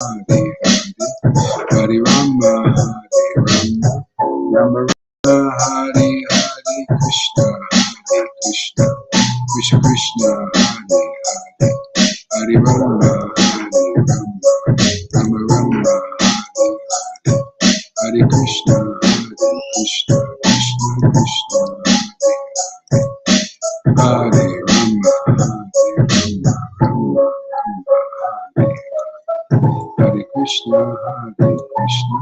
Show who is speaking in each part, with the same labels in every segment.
Speaker 1: Hare Rama, Hare Rama, Rama Rama, Hare Hare Krishna, Hare Krishna, Krishna Krishna, Hare Hare, Hare Rama, Hare Rama, Rama Rama, Hare Hare, Hare Krishna, Krishna Krishna, Hare Hare, Hare Rama, Hare Rama, Rama Rama, Hare Hare Krishna, Hare Krishna,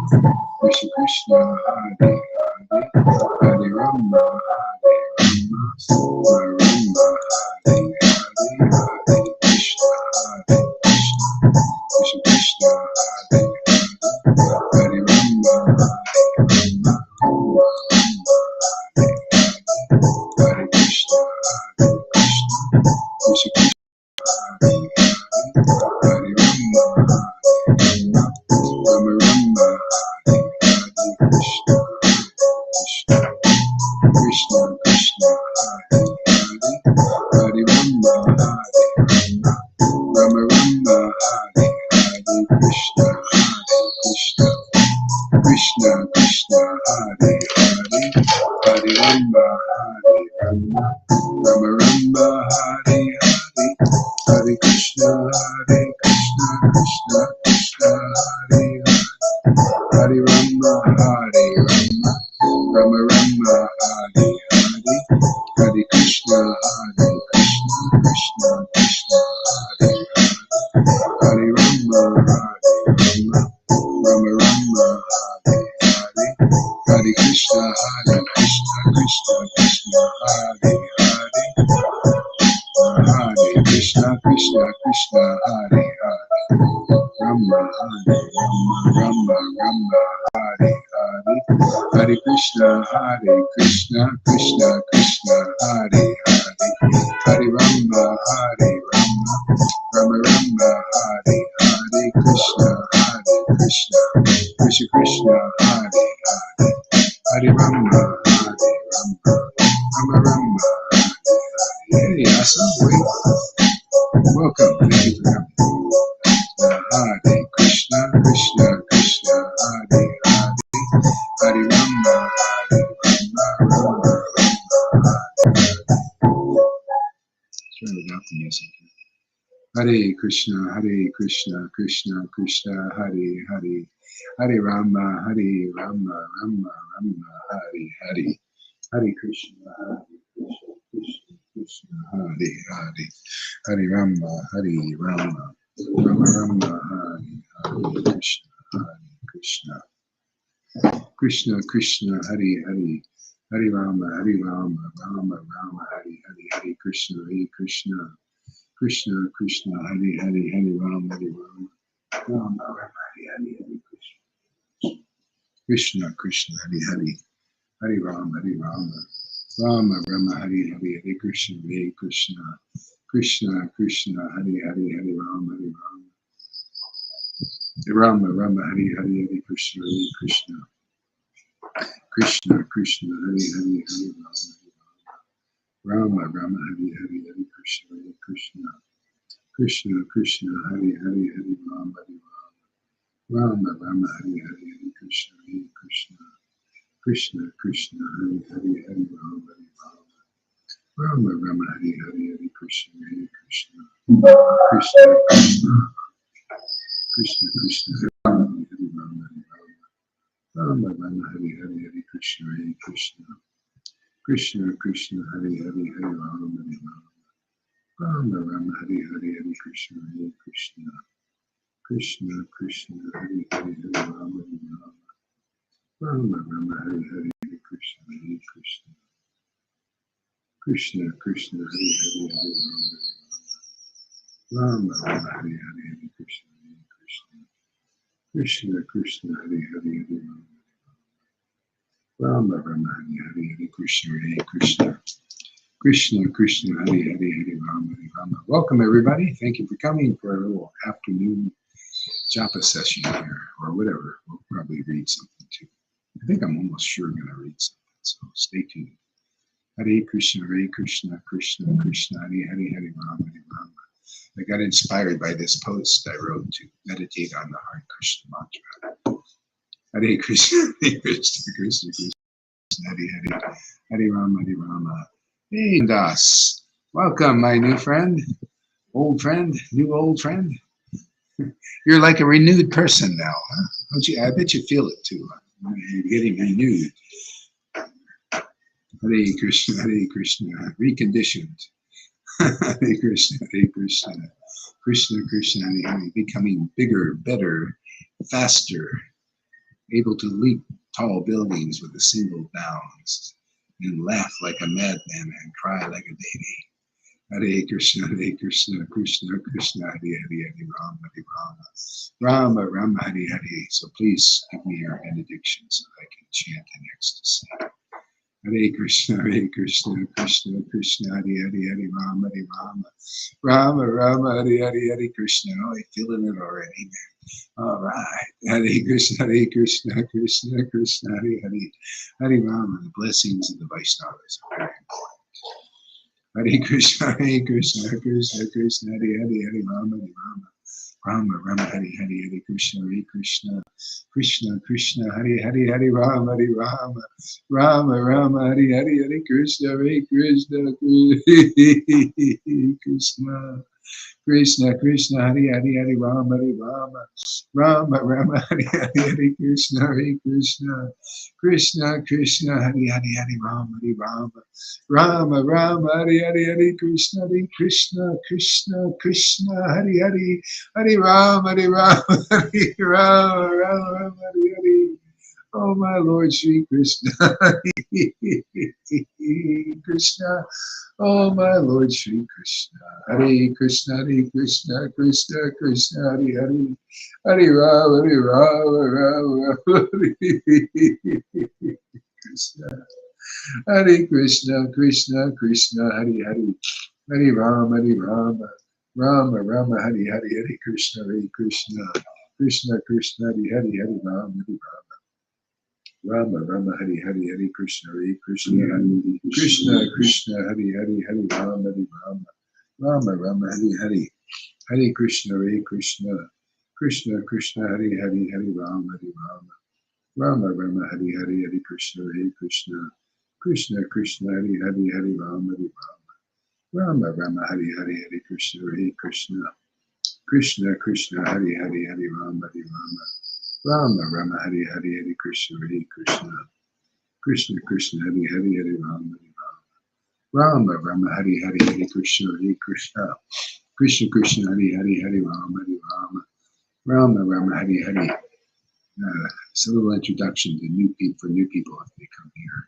Speaker 1: Krishna Krishna, Hare Hare, Hare Rama, Hare Rama, Rama Rama, Hare Hare, Hare Krishna, Hare Krishna, Krishna Krishna, Hare Hare, Hare Rama, Hare Rama, Rama Rama, Hare Hare, Hare Krishna, Hare Krishna, Krishna Krishna, Hare Hare, Hare Rama, Rama Rama, Hare Hare, Krishna, Krishna, Krishna Krishna, Hare Hare, Hare Rama, Hare Rama, Rama Rama, Hare Hare, Krishna, Krishna, Krishna Krishna, Hare Hare, Hare Rama, Hare Rama, Rama Rama, Hare Hare, Hare Krishna, Krishna Krishna, Hare Hare, Hare Rama, Hare Rama, Rama Rama, Hare Hare, Hare Krishna, Krishna Krishna, Hare Hare, Hare Rama, Hare Rama, Rama Rama, Hare Hare, Hare Krishna, Krishna Krishna, Hare Hare, Hare Krishna, Krishna Krishna, Hare Hare, Rama, Hare Rama, Rama Rama, Hare Hare, Hare Krishna, Krishna Krishna, Hare Hare, Hare Rama, Hare Rama, Rama Rama, Hare Hare, Krishna, Krishna, Krishna Krishna, Hare Hare, Hare Rama, Hare Rama, Rama Rama, Hare Hare. Hey, awesome, great. Welcome, thank you for coming. Hare Krishna, Krishna Krishna, Hare Hare, Hare Rama, Hare Rama, Rama Rama, Hare Hare. Turn it up the music. Hare Krishna, Krishna Krishna, Hare Hare, Hare Rama, Rama Rama, Hare Hare, Hare Krishna, Krishna Krishna, Hare Hare, Hare Rama, Rama Rama Rama, Hare Krishna, Krishna, Krishna Krishna, Hare Hare, Hare Rama, Rama Rama, Hare Hare, Hare Krishna, Krishna, Krishna Krishna, Hare Hare, Hare Rama, Rama Rama, Hare Hare, Hare Krishna, Krishna Krishna, Hare Hare, Hare Rama, Rama Rama, Hare Hare, Hare Krishna, Krishna Krishna, Hare Hare, Hare Rama, Rama Rama, Hare Hare, Hare Krishna, Krishna Krishna, Hare Hare, Hare Rama, Rama Hare Hare, Hare Krishna, Krishna Krishna, Hare Hare, Hare Rama, Rama Rama, Hare Hare, Hare Krishna, Krishna Krishna, Hare Hare, Hare Rama, Rama Rama, Hare Hare, Hare Krishna, Krishna Krishna, Krishna Krishna, Hare Rama, Rama Rama, Hare Hare, Hare Krishna, Krishna Krishna, Hare Hare, Hare Rama, Rama Rama, Hare Hare, Hare Krishna, Krishna Krishna, Hare Hare, Hare Rama, Rama Rama, Hare Hare, Hare Krishna, Krishna Krishna, Hare Hare, Hare Rama, Rama Rama, Hare Hare, Hare Krishna, Krishna Krishna, Hare Hare, Hare Rama, Rama Hare Hare, Hare Krishna, Krishna Krishna, Hare Hare, Hare Rama, Rama. Welcome everybody. Thank you for coming for a little afternoon japa session here, or whatever. We'll probably read something too. I think I'm almost sure going to read something, so stay tuned. Hare Krishna, Krishna Krishna, Hare Hare, Hare Rama, I got inspired by this post I wrote to meditate on the Hare Krishna mantra. Hare Krishna, Hare Krishna, Krishna Krishna, Hare Hare, Hare Rama, Hare Rama. Hey, Das. Welcome, my new friend, old friend, new old friend. You're like a renewed person now, huh? Don't you? I bet you feel it too. Huh? You're getting renewed. Hare Krishna, reconditioned. Hare Krishna, Krishna Krishna, Hare Hare, becoming bigger, better, faster, able to leap tall buildings with a single bound, and laugh like a madman and cry like a baby. Hare Krishna, Krishna Krishna, Hare Hare, Hare Rama, Rama, Hare Hare. So please give me your benediction so that I can chant in ecstasy. Hare Krishna, Krishna Krishna, Hare Hare, Hare Rama, Rama, Hare Hare, Hare Krishna. Oh, I'm feeling it already, man. All right. Hare Krishna, Krishna Krishna, Hare Hare, Hare Rama. The blessings of the Vaishnavas are very important. Hare Krishna, Krishna Krishna, Hare Hare, Hare Rama, Rama, Hare Hare, Hare Krishna, Krishna, Hare Hare, Hare Rama, Rama, Hare Hare, Hare Krishna, Krishna, Hare Hare, Hare Rama, Rama, Hare Hare, Hare Krishna, Krishna, Hare Hare, Hare Rama, Rama, Hare Hare, Hare Krishna, Krishna, Hare Hare, Hare Rama, Rama, Hare Hare. Oh, my Lord Sri Krishna, Krishna. Oh, my Lord Sri Krishna, Hare Krishna, Krishna Krishna, Hare Hare, Hare Rama, Hare Krishna, Hare Krishna, Krishna, Hare Hare, Hare Rama, Rama, Hare Hare, Hare Krishna, Krishna, Hare Hare, Hare Rama, Rama, Hare Hare, Hare Krishna, Krishna, Hare Hare, Hare Rama, Rama, Hare Hare, Hare Krishna, Krishna, Hare Hare, Hare Rama, Rama, Hare Hare, Hare Krishna, Krishna, Hare Hare, Hare Rama, Rama, Hare Hare, Hare Krishna, Krishna, Hare Hare, Hare Rama, Rama, Hare Hare, Hare Krishna, Krishna, Hare Hare, Hare Rama, Hare Hare, Hare Krishna, Krishna, Hare Hare, Hare Rama, Hare Hare. It's a little introduction to new people for new people if they come here,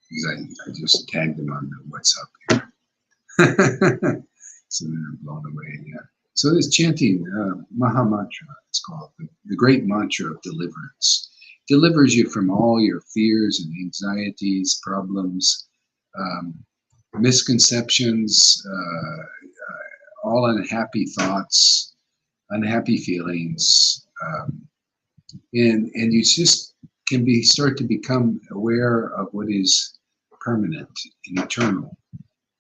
Speaker 1: because I just tagged them on the what's up here. So they're blown away. Yeah. So this chanting Maha Mantra, it's called the great mantra of deliverance. Delivers you from all your fears and anxieties, problems, misconceptions, all unhappy thoughts, unhappy feelings, and you just can start to become aware of what is permanent and eternal.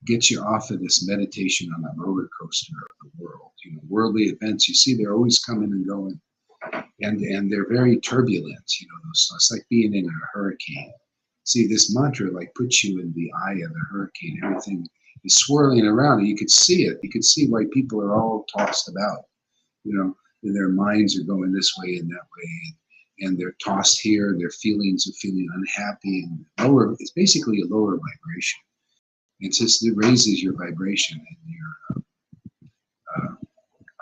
Speaker 1: Get you off of this meditation on the roller coaster of the world. You know, worldly events, you see, they're always coming and going, and they're very turbulent. You know, so it's like being in a hurricane. See, this mantra like puts you in the eye of the hurricane. Everything is swirling around, and you could see it. You could see why people are all tossed about. You know, their minds are going this way and that way, and they're tossed here. Their feelings are feeling unhappy and lower. It's basically a lower vibration. It's just, it raises your vibration, and you're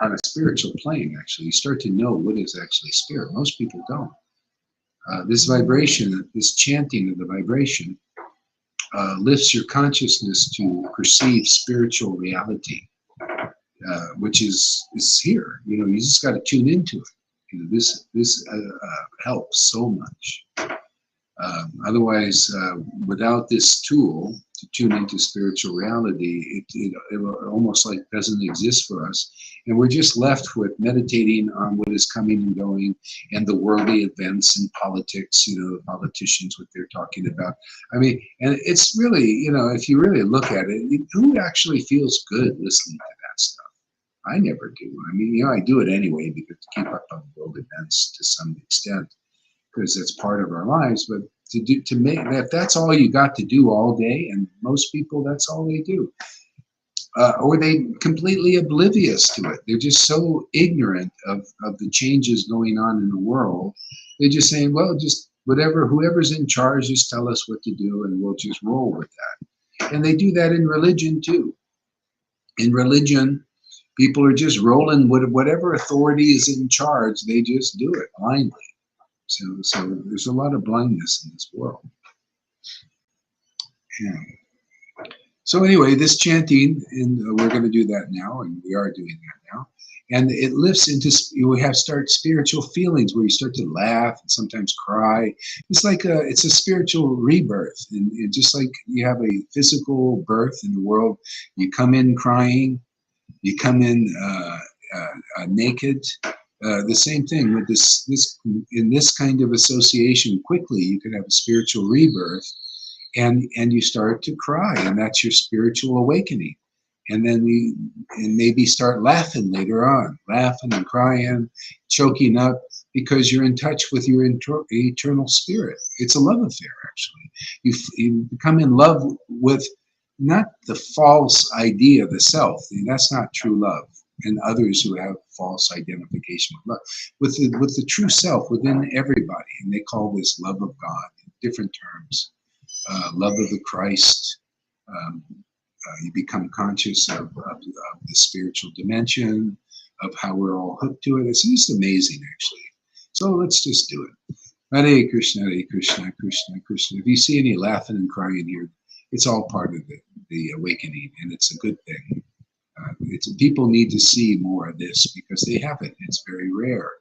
Speaker 1: on a spiritual plane. Actually, you start to know what is actually spirit. Most people don't. This vibration, this chanting of the vibration, lifts your consciousness to perceive spiritual reality, which is here. You know, you just got to tune into it. You know, this helps so much. Otherwise, without this tool to tune into spiritual reality, it almost like doesn't exist for us. And we're just left with meditating on what is coming and going and the worldly events and politics, you know, the politicians, what they're talking about. I mean, and it's really, you know, if you really look at it, who actually feels good listening to that stuff? I never do. I mean, I do it anyway because to keep up on world events to some extent, because it's part of our lives. But to make if that's all you got to do all day, and most people that's all they do, or they completely oblivious to it. They're just so ignorant of the changes going on in the world. They're just saying, well, just whatever, whoever's in charge, just tell us what to do, and we'll just roll with that. And they do that in religion too. In religion, people are just rolling with whatever authority is in charge. They just do it blindly. So there's a lot of blindness in this world. Yeah. So anyway, this chanting, and we're going to do that now, and we are doing that now. And it lifts into, you have start spiritual feelings where you start to laugh and sometimes cry. It's like it's a spiritual rebirth. And just like you have a physical birth in the world, you come in crying, you come in naked. The same thing with this in this kind of association. Quickly, you could have a spiritual rebirth, and you start to cry, and that's your spiritual awakening. And then and maybe start laughing later on, laughing and crying, choking up, because you're in touch with your eternal spirit. It's a love affair, actually. You become in love with not the false idea of the self. That's not true love. And others who have false identification with love, with the true self within everybody. And they call this love of God in different terms. Love of the Christ. You become conscious of the spiritual dimension, of how we're all hooked to it. It's just amazing, actually. So let's just do it. Hare Krishna, Krishna, Krishna. If you see any laughing and crying here, it's all part of the awakening, and it's a good thing. People need to see more of this because they haven't. It's very rare,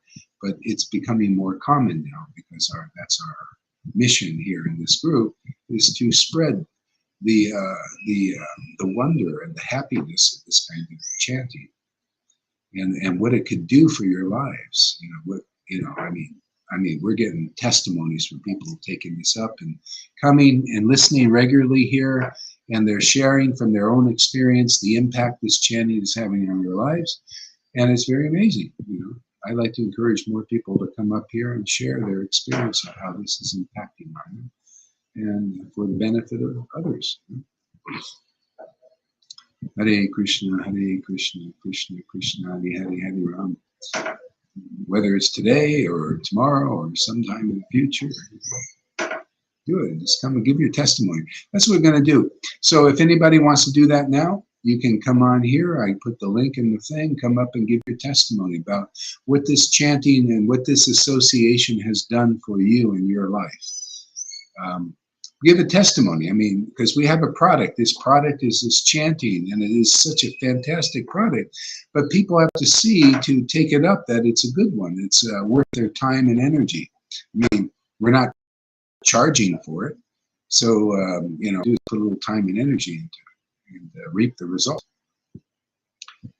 Speaker 1: but it's becoming more common now because that's our mission here in this group, is to spread the wonder and the happiness of this kind of chanting, and what it could do for your lives. I mean, we're getting testimonies from people taking this up and coming and listening regularly here, and they're sharing from their own experience the impact this chanting is having on their lives, and it's very amazing. I like to encourage more people to come up here and share their experience of how this is impacting on them, and for the benefit of others. Hare Krishna, Krishna Krishna, Hare Ram. Whether it's today or tomorrow or sometime in the future, do it. Just come and give your testimony. That's what we're going to do. So if anybody wants to do that now, you can come on here. I put the link in the thing. Come up and give your testimony about what this chanting and what this association has done for you in your life. Give a testimony. I mean, because we have a product. This product is this chanting, and it is such a fantastic product. But people have to see, to take it up, that it's a good one. It's worth their time and energy. I mean, we're not charging for it. So, just put a little time and energy into it and reap the result.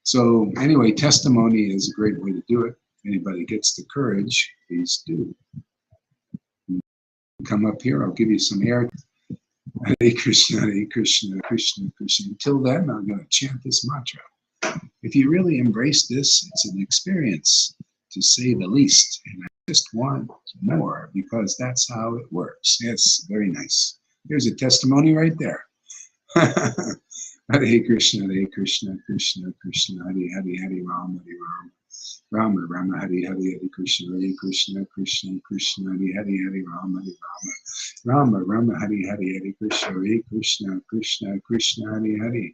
Speaker 1: So anyway, testimony is a great way to do it. If anybody gets the courage, please do. Come up here, I'll give you some air. Hare Krishna, Krishna Krishna. Until then, I'm going to chant this mantra. If you really embrace this, it's an experience, to say the least. And I just want more, because that's how it works. Yes, very nice. There's a testimony right there. Hare Krishna, Krishna Krishna, Hare Hare, Rama, Hare Rama. Rama Rama, Hare Hare, Krishna Krishna Krishna, Hare Hare, Rama, Hare Rama. Rama Rama, Hare Hare, Krishna Krishna, Hare Hare.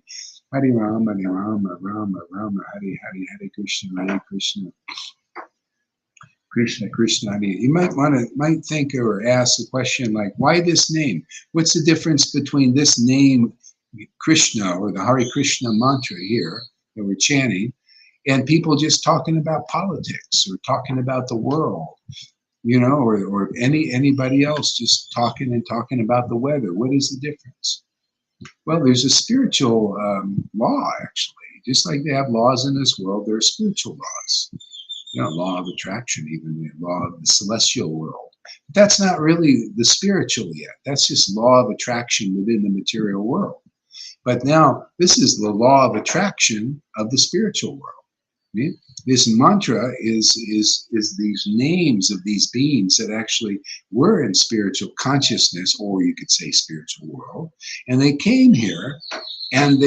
Speaker 1: Hare Rama, Rama Rama, Hare Hare, Krishna Krishna, Hare. You might think or ask a question like, why this name? What's the difference between this name, Krishna, or the Hare Krishna mantra here that we're chanting, and people just talking about politics or talking about the world, or anybody else just talking about the weather? What is the difference? Well, there's a spiritual law, actually. Just like they have laws in this world, there are spiritual laws. Law of attraction, even the law of the celestial world. But that's not really the spiritual yet. That's just law of attraction within the material world. But now this is the law of attraction of the spiritual world. Yeah? This mantra is these names of these beings that actually were in spiritual consciousness, or you could say spiritual world, and they came here, and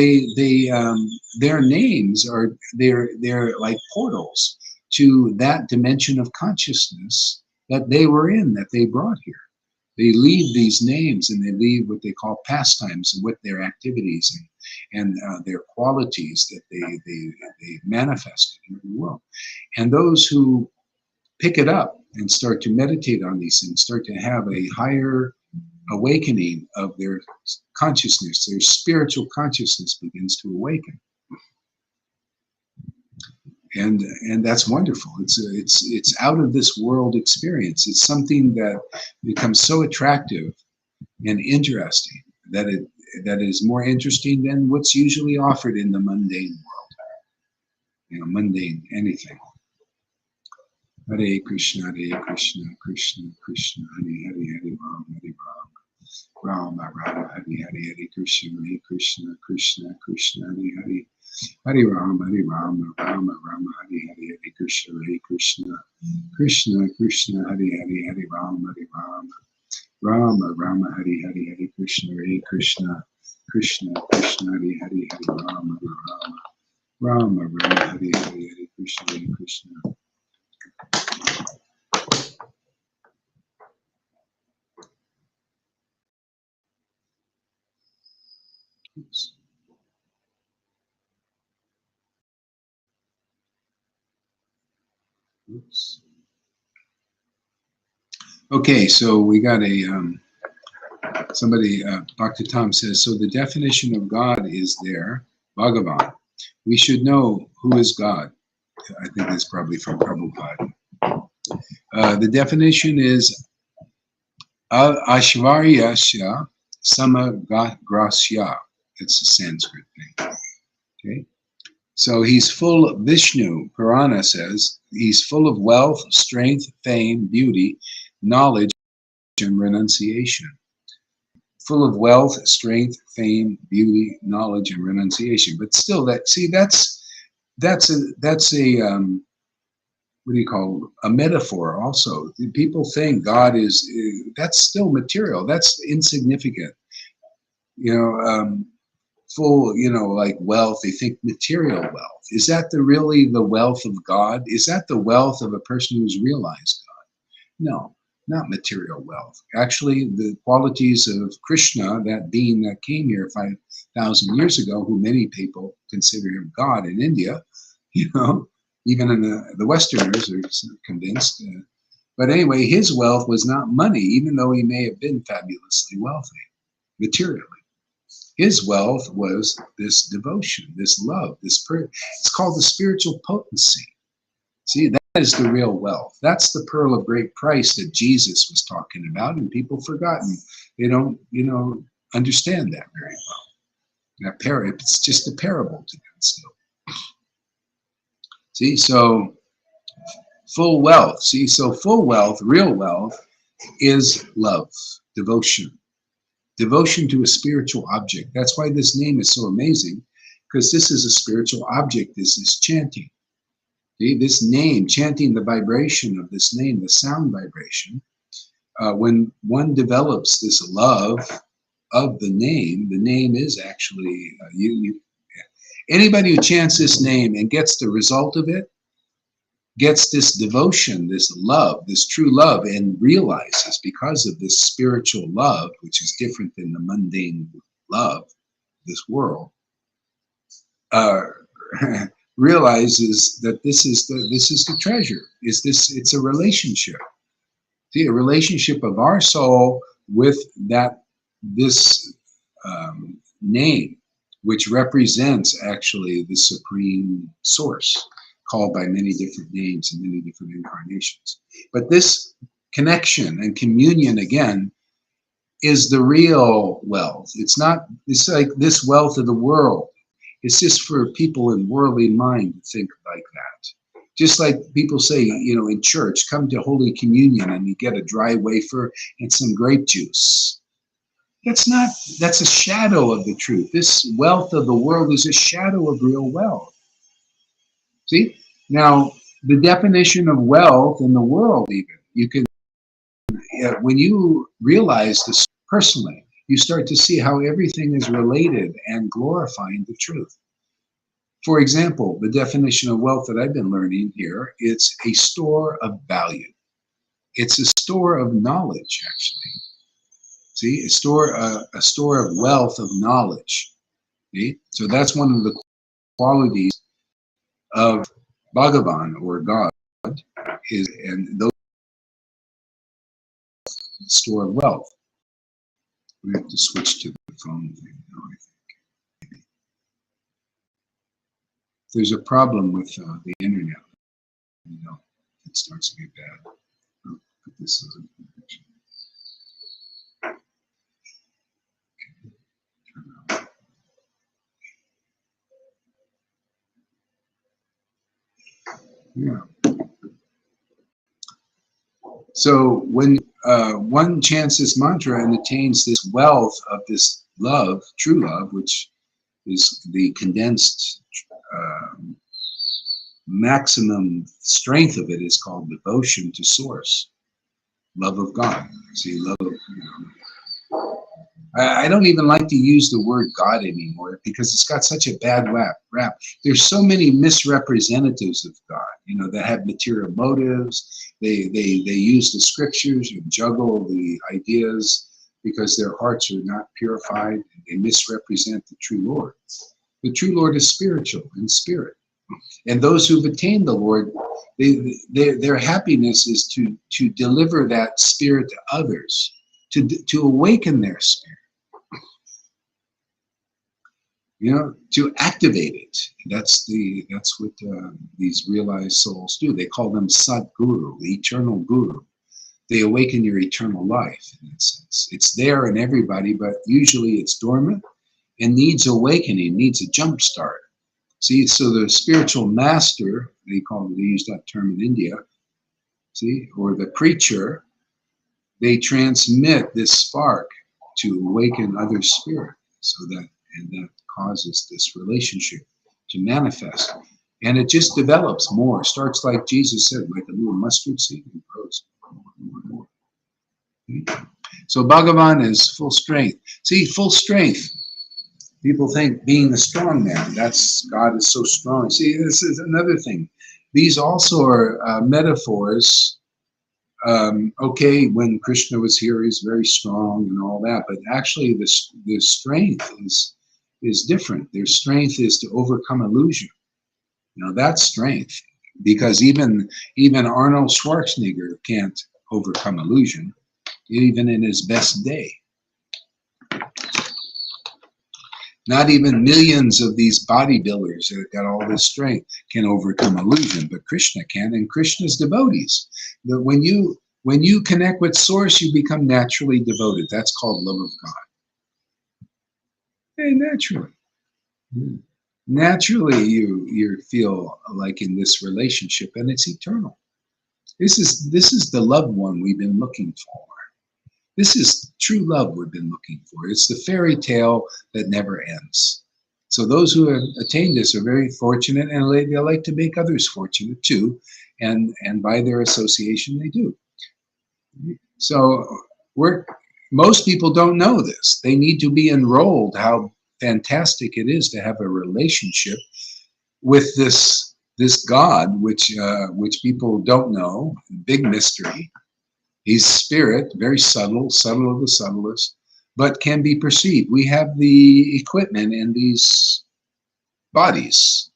Speaker 1: their names are they're like portals to that dimension of consciousness that they were in, that they brought here. They leave these names, and they leave what they call pastimes, and what their activities and their qualities that they manifested in the world. And those who pick it up and start to meditate on these things, start to have a higher awakening of their consciousness, their spiritual consciousness begins to awaken. And that's wonderful. It's out of this world experience. It's something that becomes so attractive and interesting that it is more interesting than what's usually offered in the mundane world. Mundane anything. Hare Krishna, Krishna Krishna, Hare Hare, Hare Rama, Rama Rama, Hare Hare, Hare Krishna, Krishna Krishna, Hare Hare. Hare Rama, Rama Rama, Hare Hare, Hare Krishna, Krishna Krishna, Hare Hare, Hare Rama, Rama Rama, Hare Hare, Hare Krishna, Krishna Krishna, Hare Hare, Hare Rama, Rama Rama, Hare Hare, Hare Krishna, Krishna. Oops. Oops. Okay, so we got somebody, Dr. Tom says, so the definition of God is there, Bhagavan. We should know who is God. I think that's probably from Prabhupada. The definition is Ashvaryasya Samagrasya. It's a Sanskrit thing. Okay. So he's full of, Vishnu, Purana says, he's full of wealth, strength, fame, beauty, knowledge, and renunciation. Full of wealth, strength, fame, beauty, knowledge, and renunciation. But still, that's a what do you call, a metaphor also. People think God is, that's still material. That's insignificant. Full, like wealth, they think material wealth. Is that really the wealth of God? Is that the wealth of a person who's realized God? No, not material wealth. Actually, the qualities of Krishna, that being that came here 5,000 years ago, who many people consider him God in India, even in the Westerners are convinced. But anyway, his wealth was not money, even though he may have been fabulously wealthy, materially. His wealth was this devotion, this love, it's called the spiritual potency. See, that is the real wealth. That's the pearl of great price that Jesus was talking about, and people forgotten. They don't, understand that very well. It's just a parable to them still. See, so full wealth. See, so full wealth, real wealth, is love, devotion. Devotion to a spiritual object. That's why this name is so amazing, because this is a spiritual object. This is chanting. See, this name, chanting the vibration of this name, the sound vibration, when one develops this love of the name is actually, anybody who chants this name and gets the result of it, gets this devotion, this love, this true love, and realizes because of this spiritual love, which is different than the mundane love, this world, realizes that this is the treasure. It's a relationship. See, a relationship of our soul with this name, which represents actually the supreme source, called by many different names and many different incarnations. But this connection and communion, again, is the real wealth. It's like this wealth of the world. It's just for people in worldly mind to think like that. Just like people say, in church, come to Holy Communion and you get a dry wafer and some grape juice. That's a shadow of the truth. This wealth of the world is a shadow of real wealth. See? Now, the definition of wealth in the world, even, you can, when you realize this personally, you start to see how everything is related and glorifying the truth. For example, the definition of wealth that I've been learning here, it's a store of value. It's a store of knowledge, actually. See, a store of wealth of knowledge. See? So that's one of the qualities of Bhagavan or God is, and those store of wealth. We have to switch to the phone thing now, I think. There's a problem with the internet. You know, it starts to get bad. I'll put this as a picture. Yeah. So when one chants this mantra and attains this wealth of this love, true love, which is the condensed maximum strength of it, is called devotion to source, love of God. See, love of, I don't even like to use the word God anymore because it's got such a bad rap. There's so many misrepresentatives of God, that have material motives. They use the scriptures and juggle the ideas because their hearts are not purified. They misrepresent the true Lord. The true Lord is spiritual in spirit. And those who've attained the Lord, their happiness is to deliver that spirit to others, to awaken their spirit. To activate it. That's what these realized souls do. They call them Sadguru, the eternal guru. They awaken your eternal life in that sense. It's there in everybody, but usually it's dormant and needs awakening, needs a jump start. See, so the spiritual master, they use that term in India, see, or the preacher, they transmit this spark to awaken other spirit, that causes this relationship to manifest. And it just develops more. Starts like Jesus said, like a little mustard seed, and grows more and more. So Bhagavan is full strength. See, full strength. People think being the strong man, God is so strong. See, this is another thing. These also are metaphors. Okay, when Krishna was here, he's very strong and all that, but actually the strength is different. Their strength is to overcome illusion. That's strength, because even Arnold Schwarzenegger can't overcome illusion, even in his best day. Not even millions of these bodybuilders that got all this strength can overcome illusion, but Krishna can, and Krishna's devotees. That when you connect with Source, you become naturally devoted. That's called love of God. Hey, naturally. Naturally, you feel like in this relationship, and it's eternal. This is the loved one we've been looking for. This is true love we've been looking for. It's the fairy tale that never ends. So those who have attained this are very fortunate, and they like to make others fortunate too, and by their association they do. So most people don't know this. They need to be enrolled. How fantastic it is to have a relationship with this God, which people don't know, big mystery. He's spirit, very subtle of the subtlest, but can be perceived. We have the equipment in these bodies.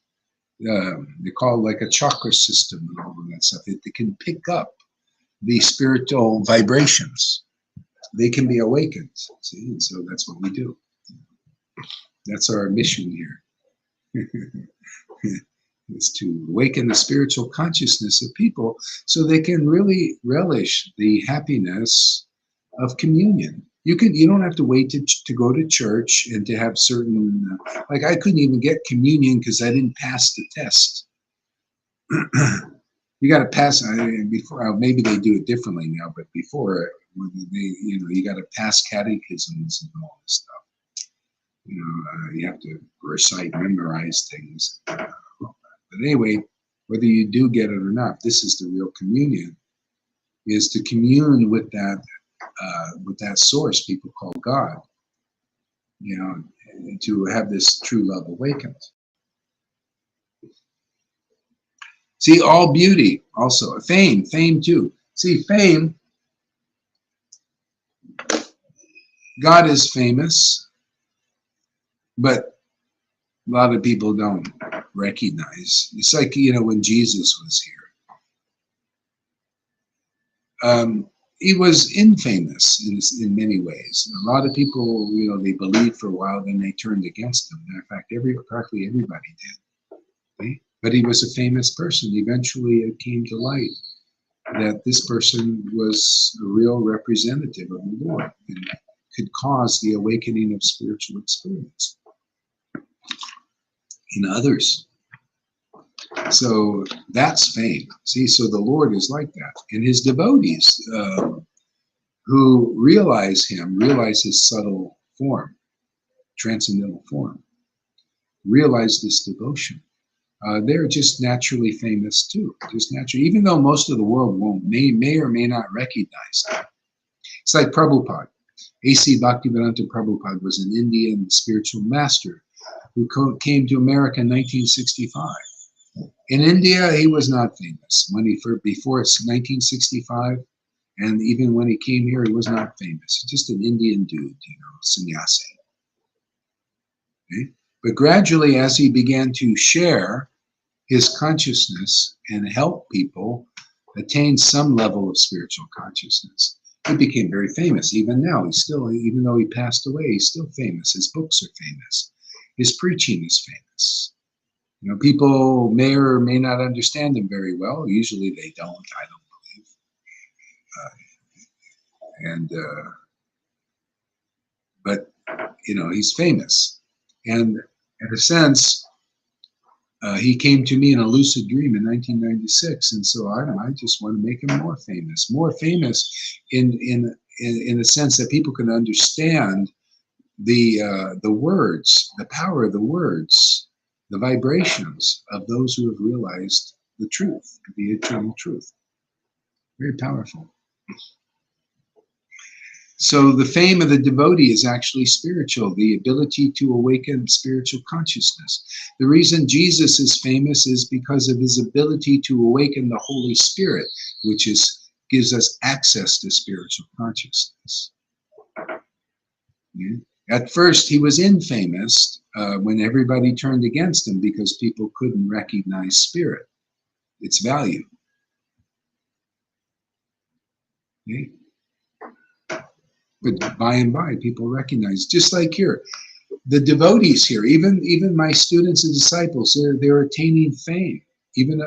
Speaker 1: They call it like a chakra system and all of that stuff. They can pick up the spiritual vibrations. They can be awakened. See, and so that's what we do. That's our mission here. Is to awaken the spiritual consciousness of people so they can really relish the happiness of communion. You don't have to wait to go to church and to have certain, like I couldn't even get communion because I didn't pass the test. You got to pass, before, maybe they do it differently now, but before, you got to pass catechisms and all this stuff. You have to recite, memorize things. But anyway, whether you do get it or not. This is the real communion, is to commune with that source people call God, you know, to have this true love awakened. See, all beauty also. Fame too. See, fame, God is famous, but a lot of people don't recognize. It's like, you know, when Jesus was here. He was infamous in many ways. A lot of people, you know, they believed for a while, then they turned against him. In fact, practically everybody did. Okay? But he was a famous person. Eventually it came to light that this person was a real representative of the Lord and could cause the awakening of spiritual experience in others. So that's fame. See, so the Lord is like that. And his devotees who realize his subtle form, transcendental form, realize this devotion. They're just naturally famous too. Just naturally, even though most of the world may or may not recognize them. It's like Prabhupada. A.C. Bhaktivedanta Prabhupada was an Indian spiritual master who came to America in 1965. In India, he was not famous. Before 1965, and even when he came here, he was not famous. Just an Indian dude, you know, sannyasi. Okay? But gradually, as he began to share his consciousness and help people attain some level of spiritual consciousness, he became very famous. Even now, even though he passed away, he's still famous. His books are famous. His preaching is famous. You know, people may or may not understand him very well. Usually they don't, I don't believe. But, you know, he's famous. And in a sense, he came to me in a lucid dream in 1996. And so I just want to make him more famous. More famous in the sense that people can understand the words, the power of the words, the vibrations of those who have realized the truth, the eternal truth. Very powerful. So the fame of the devotee is actually spiritual, the ability to awaken spiritual consciousness. The reason Jesus is famous is because of his ability to awaken the Holy Spirit, which gives us access to spiritual consciousness. Yeah. At first, he was infamous when everybody turned against him because people couldn't recognize spirit, its value. Okay. But by and by, people recognize, just like here, the devotees here, even my students and disciples, they're attaining fame, even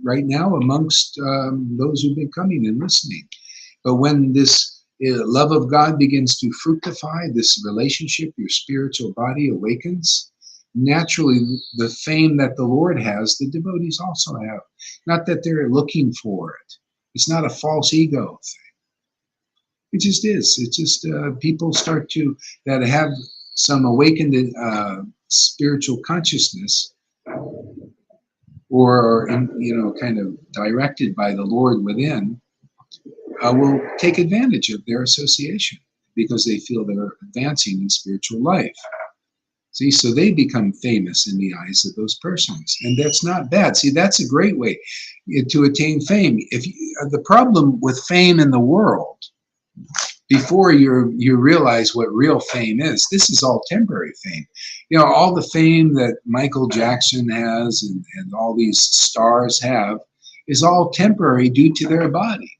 Speaker 1: right now amongst those who've been coming and listening. But when this love of God begins to fructify, this relationship, your spiritual body awakens, naturally the fame that the Lord has, the devotees also have. Not that they're looking for it. It's not a false ego thing. It just is. It's just people start to, that have some awakened spiritual consciousness, or you know, kind of directed by the Lord within, will take advantage of their association because they feel they're advancing in spiritual life. See, so they become famous in the eyes of those persons, and that's not bad. See, that's a great way to attain fame. The problem with fame in the world, before you realize what real fame is, this is all temporary fame. You know, all the fame that Michael Jackson has and all these stars have is all temporary due to their body.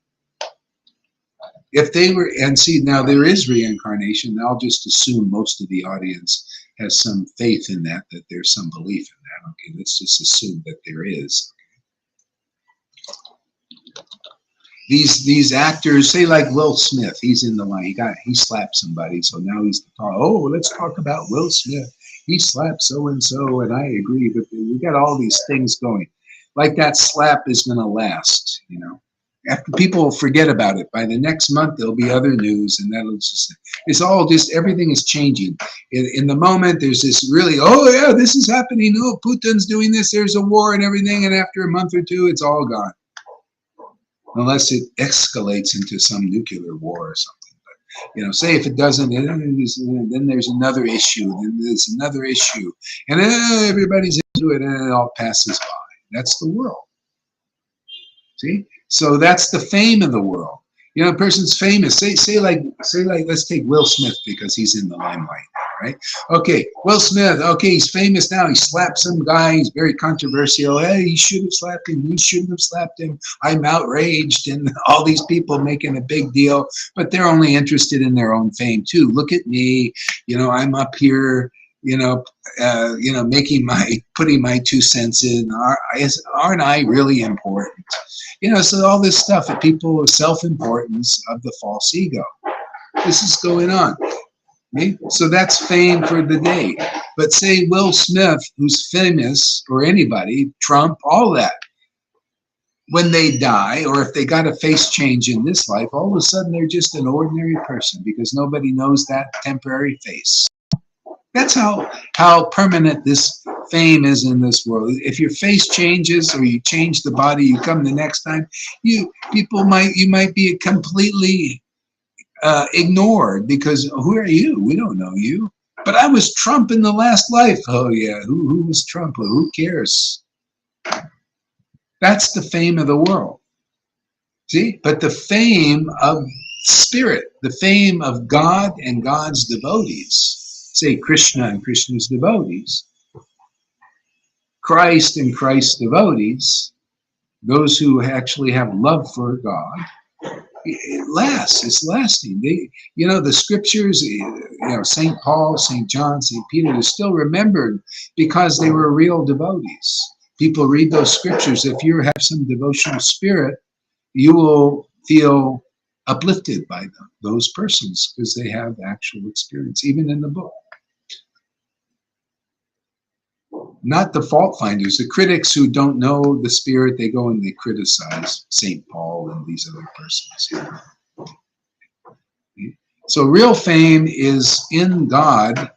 Speaker 1: If they were, and see, now there is reincarnation. I'll just assume most of the audience has some faith in that there's some belief in that. Okay, let's just assume that there is. These actors, say like Will Smith, he's in the line. He slapped somebody, so now he's the talk. Oh, let's talk about Will Smith. He slapped so and so, and I agree. But we got all these things going. Like that slap is going to last, you know. After people forget about it, by the next month there'll be other news, and that'll just, it's all just, everything is changing. In the moment, there's this really, oh yeah, this is happening, oh, Putin's doing this, there's a war and everything, and after a month or two, it's all gone. Unless it escalates into some nuclear war or something. But, say if it doesn't, then there's another issue, then there's another issue, and everybody's into it, and it all passes by. That's the world. See? So that's the fame of the world. A person's famous. Say like, let's take Will Smith because he's in the limelight, right? Okay, Will Smith. Okay, he's famous now. He slapped some guy. He's very controversial. Hey, he should have slapped him. He shouldn't have slapped him. I'm outraged, and all these people making a big deal, but they're only interested in their own fame too. Look at me. I'm up here. Putting my 2 cents in. Aren't I really important? So all this stuff that people, self-importance of the false ego. This is going on. Okay? So that's fame for the day. But say Will Smith, who's famous, or anybody, Trump, all that, when they die, or if they got a face change in this life, all of a sudden they're just an ordinary person because nobody knows that temporary face. That's how permanent this fame is in this world. If your face changes or you change the body, you come the next time, you might be completely ignored because who are you? We don't know you. But I was Trump in the last life. Oh yeah, who was Trump? Well, who cares? That's the fame of the world. See? But the fame of spirit, the fame of God and God's devotees, say Krishna and Krishna's devotees, Christ and Christ's devotees, those who actually have love for God, it lasts. It's lasting. The scriptures, St. Paul, St. John, St. Peter, they're still remembered because they were real devotees. People read those scriptures. If you have some devotional spirit, you will feel uplifted by them, those persons, because they have actual experience, even in the book. Not the fault finders, the critics who don't know the spirit, they go and they criticize St. Paul and these other persons. So real fame is in God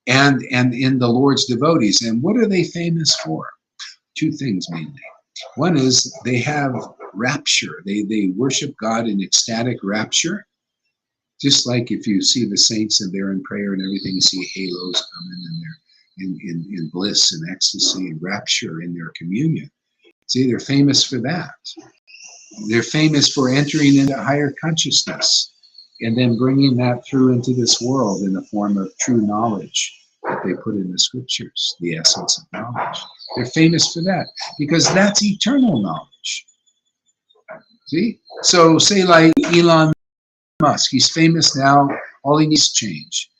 Speaker 1: and in the Lord's devotees. And what are they famous for? 2 things mainly. One is they have rapture. They worship God in ecstatic rapture. Just like if you see the saints and they're in prayer and everything, you see halos coming and they're in bliss and ecstasy and rapture in their communion. See, they're famous for that. They're famous for entering into higher consciousness and then bringing that through into this world in the form of true knowledge that they put in the scriptures, the essence of knowledge. They're famous for that because that's eternal knowledge. See? So say like Elon Musk, he's famous now, all he needs to change.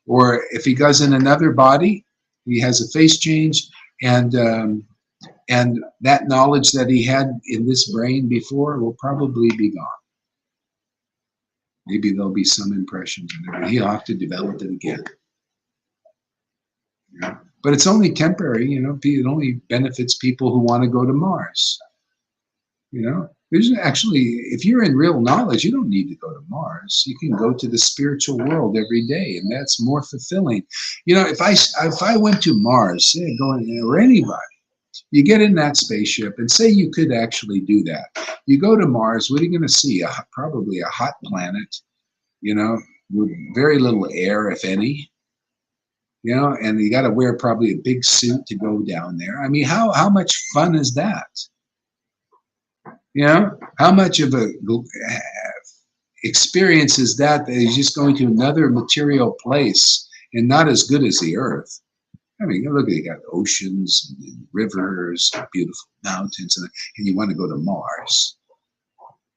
Speaker 1: Or if he goes in another body, he has a face change, and that knowledge that he had in this brain before will probably be gone. Maybe there'll be some impressions, and he'll have to develop it again. Yeah. But it's only temporary, it only benefits people who want to go to Mars. There's actually, if you're in real knowledge, you don't need to go to Mars. You can go to the spiritual world every day, and that's more fulfilling. If I went to Mars, say or anybody, you get in that spaceship, and say you could actually do that. You go to Mars, what are you going to see? Probably a hot planet, with very little air, if any. And you got to wear probably a big suit to go down there. I mean, how much fun is that? How much of a experience is that he's just going to another material place and not as good as the earth? I mean, look, you got oceans and rivers, and beautiful mountains, and you want to go to Mars.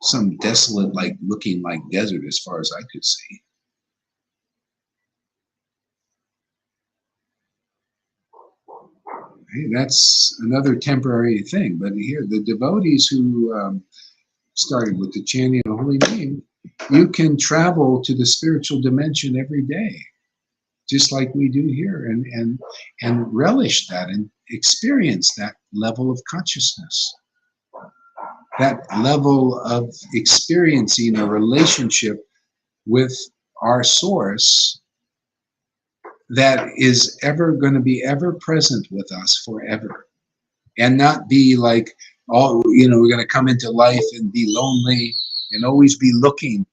Speaker 1: Some desolate, looking like desert as far as I could see. Hey, that's another temporary thing. But here, the devotees who started with the chanting of the holy name, you can travel to the spiritual dimension every day, just like we do here, and relish that and experience that level of consciousness. that level of experiencing a relationship with our source that is ever going to be ever present with us forever, and not be like, oh, we're going to come into life and be lonely and always be looking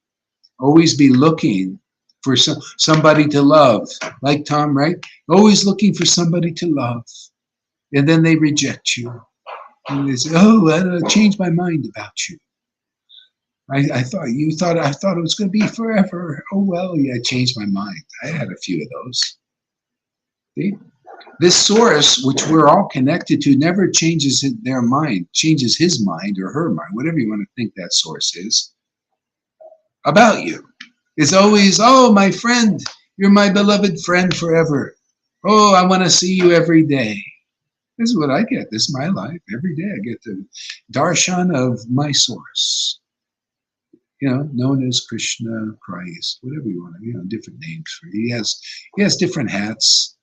Speaker 1: for somebody to love, like Tom, right? Always looking for somebody to love, and then they reject you, and they say, oh, I changed my mind about you. I thought it was going to be forever. Oh, well, yeah, I changed my mind. I had a few of those. See? This source, which we're all connected to, never changes their mind, changes his mind or her mind, whatever you want to think that source is, about you. It's always, oh, my friend, you're my beloved friend forever. Oh, I want to see you every day. This is what I get. This is my life. Every day I get the darshan of my source. Known as Krishna, Christ, whatever you want to, different names for it. He has different hats,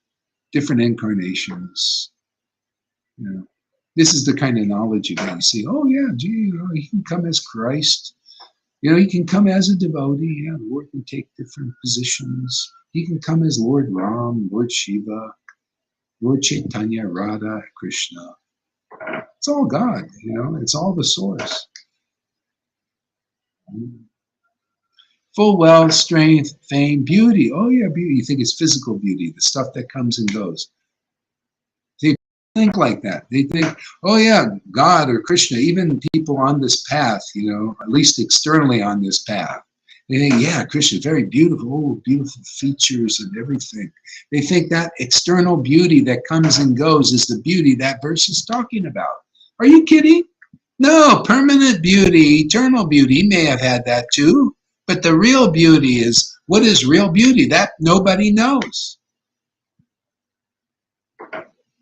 Speaker 1: different incarnations. This is the kind of knowledge you get. You see, oh yeah, gee, he can come as Christ. He can come as a devotee. The Lord can take different positions. He can come as Lord Ram, Lord Shiva, Lord Chaitanya, Radha, Krishna. It's all God, it's all the source. Full wealth, strength, fame, beauty. Oh yeah, beauty. You think it's physical beauty, the stuff that comes and goes. They think like that. They think, oh yeah, God or Krishna, even people on this path, at least externally on this path. They think, yeah, Krishna, very beautiful, beautiful features and everything. They think that external beauty that comes and goes is the beauty that verse is talking about. Are you kidding? No, permanent beauty, eternal beauty. He may have had that too. But the real beauty is, what is real beauty? That nobody knows.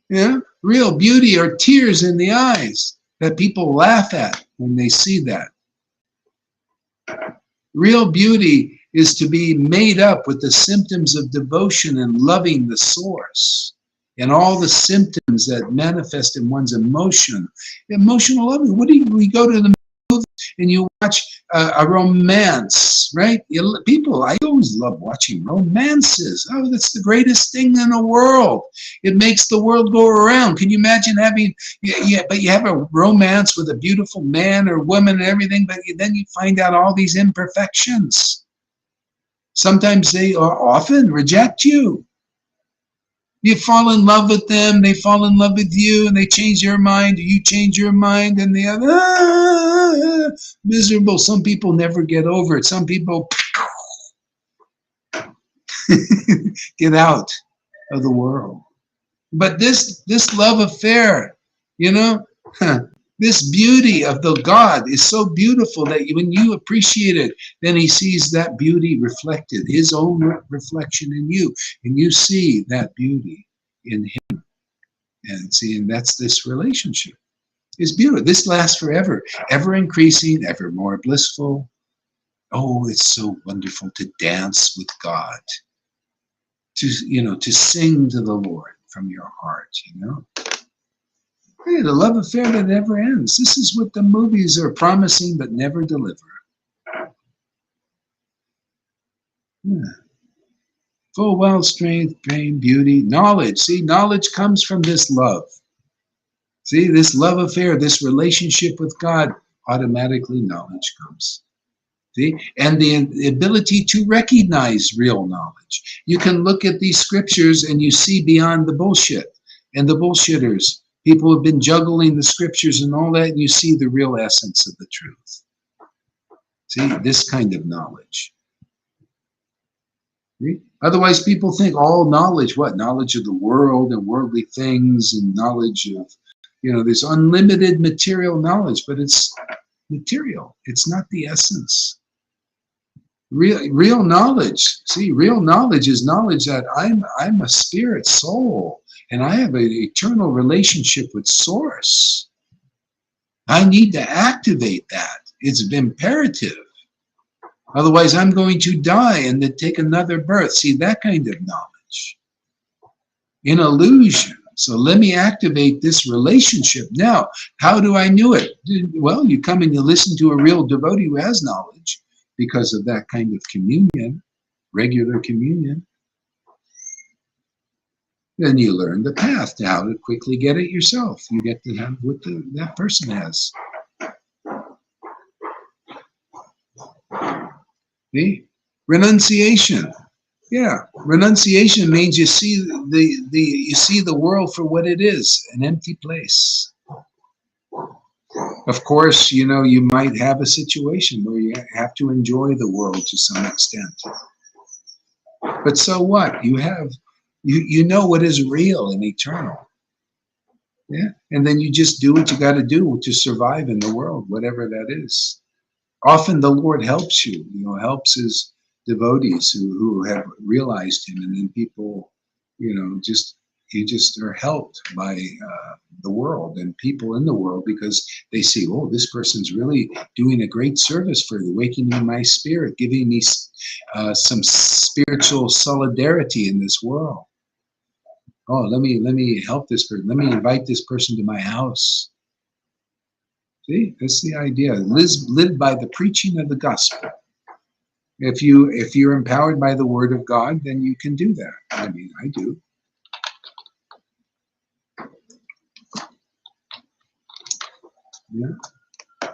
Speaker 1: Yeah, real beauty are tears in the eyes that people laugh at when they see that. Real beauty is to be made up with the symptoms of devotion and loving the source, and all the symptoms that manifest in one's emotional loving. We go to the movie and you watch a romance, right? I always love watching romances. Oh, that's the greatest thing in the world. It makes the world go around. Can you imagine having, but you have a romance with a beautiful man or woman and everything, but then you find out all these imperfections. Sometimes they often reject you. You fall in love with them, they fall in love with you, and they change your mind, or you change your mind, and the other, miserable. Some people never get over it. Some people get out of the world. But this love affair, this beauty of the God is so beautiful that when you appreciate it, then he sees that beauty reflected, his own reflection in you, and you see that beauty in him. And that's this relationship. It's beautiful. This lasts forever, ever increasing, ever more blissful. Oh, it's so wonderful to dance with God, to sing to the Lord from your heart, Hey, the love affair that never ends. This is what the movies are promising but never deliver. Yeah. Full wealth, strength, fame, beauty, knowledge. See, knowledge comes from this love. See, this love affair, this relationship with God, automatically knowledge comes. See? And the ability to recognize real knowledge. You can look at these scriptures and you see beyond the bullshit and the bullshitters. People have been juggling the scriptures and all that, and you see the real essence of the truth. See, this kind of knowledge. See? Otherwise, people think all knowledge, what? Knowledge of the world and worldly things and knowledge of, this unlimited material knowledge, but it's material. It's not the essence. Real knowledge. See, real knowledge is knowledge that I'm a spirit soul. And I have an eternal relationship with Source. I need to activate that. It's imperative. Otherwise, I'm going to die and then take another birth. See, that kind of knowledge. In illusion. So let me activate this relationship. Now, how do I know it? Well, you come and you listen to a real devotee who has knowledge because of that kind of communion, regular communion. Then you learn the path to how to quickly get it yourself. You get to have what that person has. See? Renunciation. Yeah, renunciation means you see the world for what it is, an empty place. Of course, you know, you might have a situation where you have to enjoy the world to some extent. But so what? You know what is real and eternal. Yeah, and then you just do what you got to do to survive in the world, whatever that is. Often the Lord helps you, helps his devotees who have realized him, and then people, you just are helped by the world and people in the world because they see, oh, this person's really doing a great service for awakening my spirit, giving me some spiritual solidarity in this world. Oh, let me help this person. Let me invite this person to my house. See, that's the idea. Live by the preaching of the gospel. If you're empowered by the word of God, then you can do that. I mean, I do. Yeah.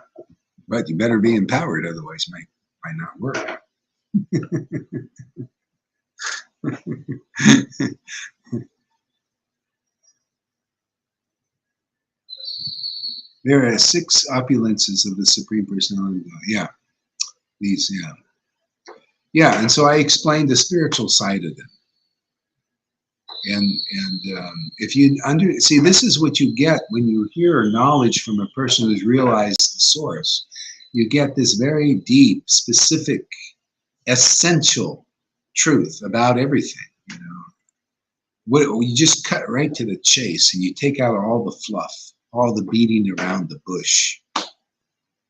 Speaker 1: But you better be empowered, otherwise it might not work. There are 6 opulences of the Supreme Personality of God. Yeah, these, yeah. Yeah, and so I explained the spiritual side of them. And if you see, this is what you get when you hear knowledge from a person who's realized the source. You get this very deep, specific, essential truth about everything. You just cut right to the chase, and you take out all the fluff, all the beating around the bush.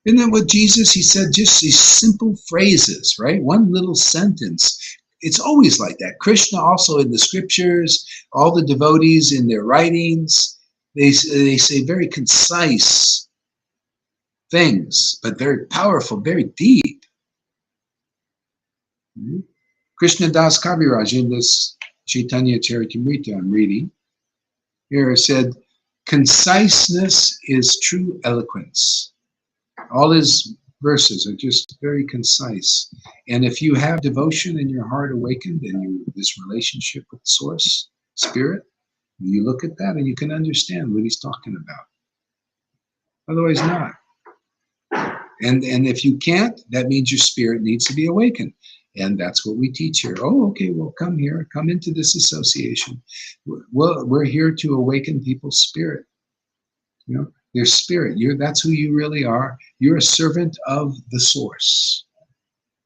Speaker 1: And then what Jesus, he said just these simple phrases, right? One little sentence. It's always like that. Krishna also in the scriptures, all the devotees in their writings, they say very concise things, but very powerful, very deep. Krishna Das Kaviraj in this Caitanya Devotees Meetup I'm reading here said, conciseness is true eloquence. All his verses are just very concise. And if you have devotion in your heart awakened and this relationship with Source, Spirit, you look at that and you can understand what he's talking about. Otherwise not. And if you can't, that means your spirit needs to be awakened. And that's what we teach here. Oh, okay, well, come here, come into this association. We're here to awaken people's spirit. Their spirit. That's who you really are. You're a servant of the Source.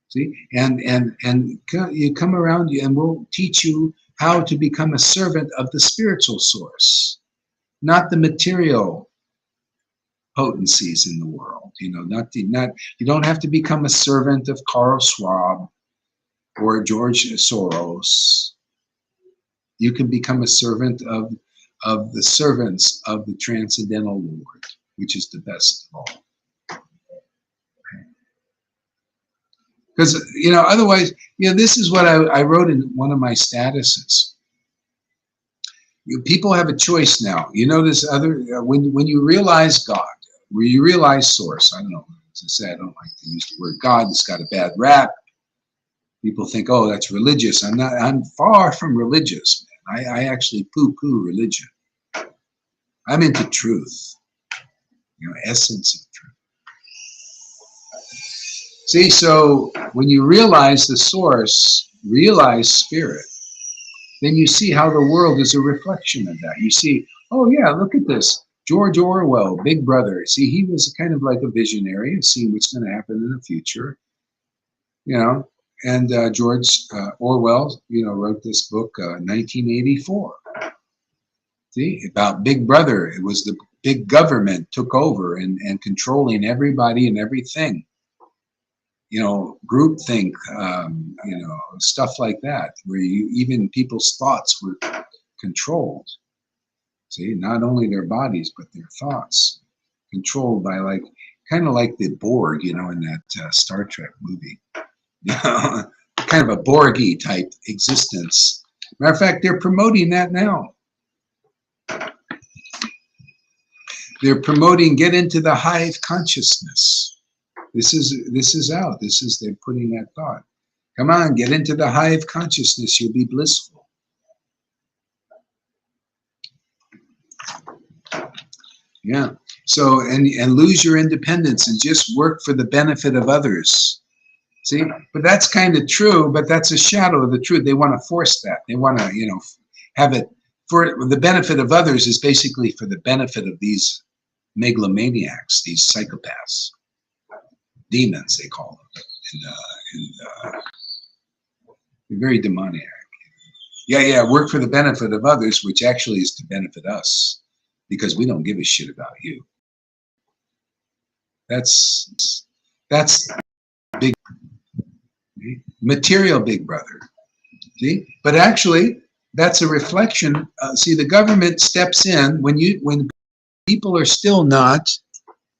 Speaker 1: See, and you come around, and we'll teach you how to become a servant of the spiritual Source, not the material potencies in the world. You don't have to become a servant of Karl Schwab or George Soros. You can become a servant of the servants of the Transcendental Lord, which is the best of all. Because, otherwise, this is what I wrote in one of my statuses. People have a choice now. This other, when you realize God, when you realize Source, I don't know, as I say, I don't like to use the word God, it's got a bad rap. People think, oh, that's religious. I'm far from religious, man. I actually poo-poo religion. I'm into truth, essence of truth. See, so when you realize the Source, realize Spirit, then you see how the world is a reflection of that. You see, oh yeah, look at this. George Orwell, Big Brother. See, he was kind of like a visionary of seeing what's going to happen in the future. And George Orwell, wrote this book, 1984. See, about Big Brother. It was the big government took over and controlling everybody and everything. Groupthink, stuff like that, where even people's thoughts were controlled. See, not only their bodies, but their thoughts, controlled by kind of like the Borg, in that Star Trek movie. Kind of a Borg-y type existence. Matter of fact, they're promoting that now. They're promoting get into the hive consciousness. This is out. They're putting that thought. Come on, get into the hive consciousness. You'll be blissful. Yeah. So, and lose your independence and just work for the benefit of others. See, but that's kind of true, but that's a shadow of the truth. They want to force that. They want to, have it for the benefit of others is basically for the benefit of these megalomaniacs, these psychopaths, demons, they call them. They're very demoniac. Yeah, work for the benefit of others, which actually is to benefit us, because we don't give a shit about you. That's big, material big brother. See, but actually, that's a reflection. See, the government steps in when people are still not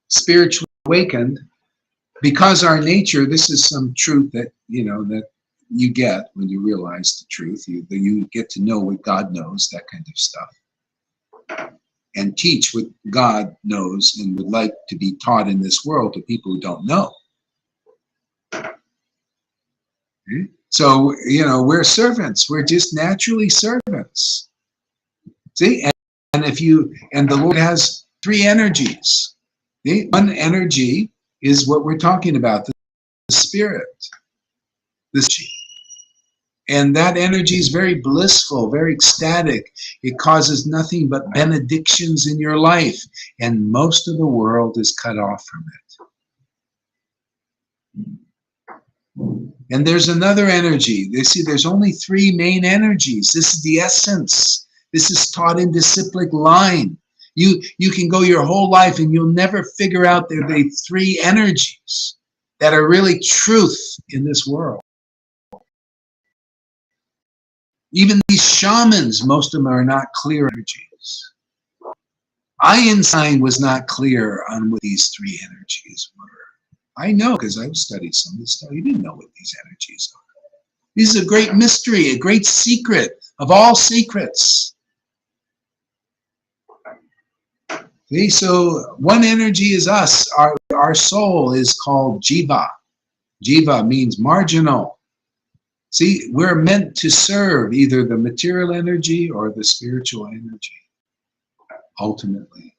Speaker 1: spiritually awakened, because our nature. This is some truth that that you get when you realize the truth. You get to know what God knows, that kind of stuff, and teach what God knows and would like to be taught in this world to people who don't know. Okay? So, we're servants. We're just naturally servants. See, and the Lord has three energies. See? One energy is what we're talking about, the spirit. And that energy is very blissful, very ecstatic. It causes nothing but benedictions in your life. And most of the world is cut off from it. And there's another energy. There's only three main energies. This is the essence. This is taught in disciplic line. You can go your whole life and you'll never figure out there are the three energies that are really truth in this world. Even these shamans, most of them are not clear energies. Einstein was not clear on what these three energies were. I know, because I've studied some of this stuff. He didn't know what these energies are. This is a great mystery, a great secret of all secrets. See, so one energy is us. Our soul is called Jiva. Jiva means marginal. See, we're meant to serve either the material energy or the spiritual energy, ultimately.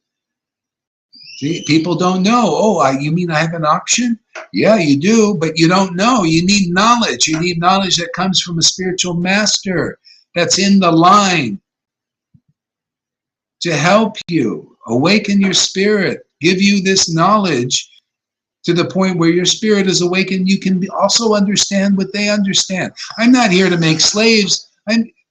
Speaker 1: See, people don't know. Oh, you mean I have an option? Yeah, you do, but you don't know. You need knowledge. You need knowledge that comes from a spiritual master that's in the line to help you awaken your spirit, give you this knowledge to the point where your spirit is awakened. You can also understand what they understand. I'm not here to make slaves.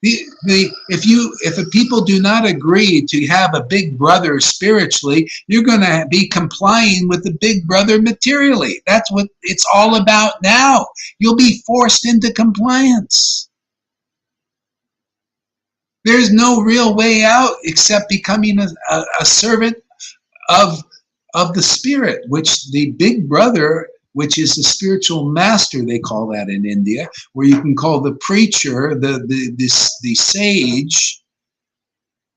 Speaker 1: If people do not agree to have a big brother spiritually, you're going to be complying with the big brother materially. That's what it's all about now. You'll be forced into compliance. There's no real way out except becoming a servant of the spirit, which the big brother, which is the spiritual master, they call that in India, where you can call the preacher, the sage,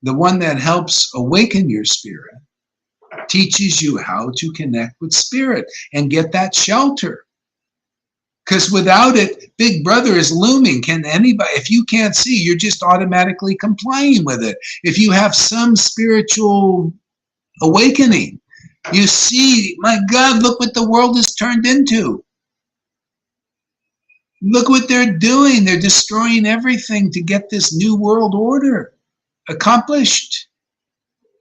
Speaker 1: the one that helps awaken your spirit, teaches you how to connect with spirit and get that shelter. Because without it, big brother is looming. Can anybody, if you can't see, you're just automatically complying with it. If you have some spiritual awakening, you see, my God, look what the world has turned into. Look what they're doing. They're destroying everything to get this new world order accomplished.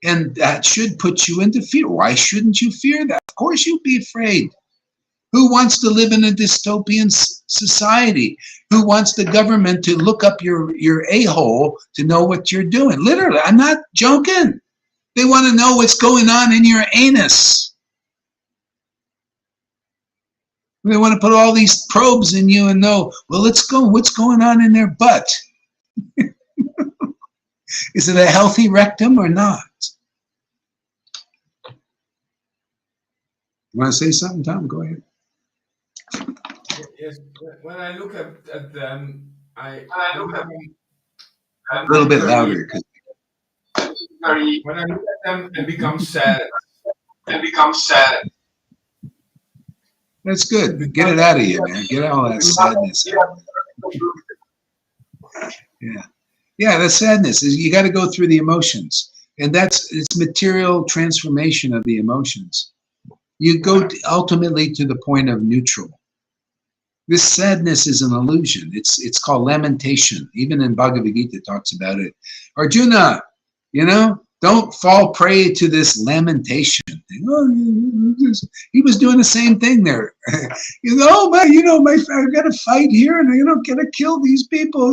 Speaker 1: And that should put you into fear. Why shouldn't you fear that? Of course you'd be afraid. Who wants to live in a dystopian society? Who wants the government to look up your a-hole to know what you're doing? Literally, I'm not joking. They want to know what's going on in your anus. They want to put all these probes in you and know, well, let's go, what's going on in their butt? Is it a healthy rectum or not? You want to say something, Tom? Go ahead.
Speaker 2: Yes, when I look at them,
Speaker 1: A little bit louder.
Speaker 2: When I look at them and become sad.
Speaker 1: That's good. Get it out of you, man. Get all that sadness out. Yeah. Yeah, the sadness is you got to go through the emotions. And it's material transformation of the emotions. You go ultimately to the point of neutral. This sadness is an illusion. It's called lamentation. Even in Bhagavad Gita talks about it. Arjuna, don't fall prey to this lamentation. He was doing the same thing there. I've got to fight here, and got to kill these people.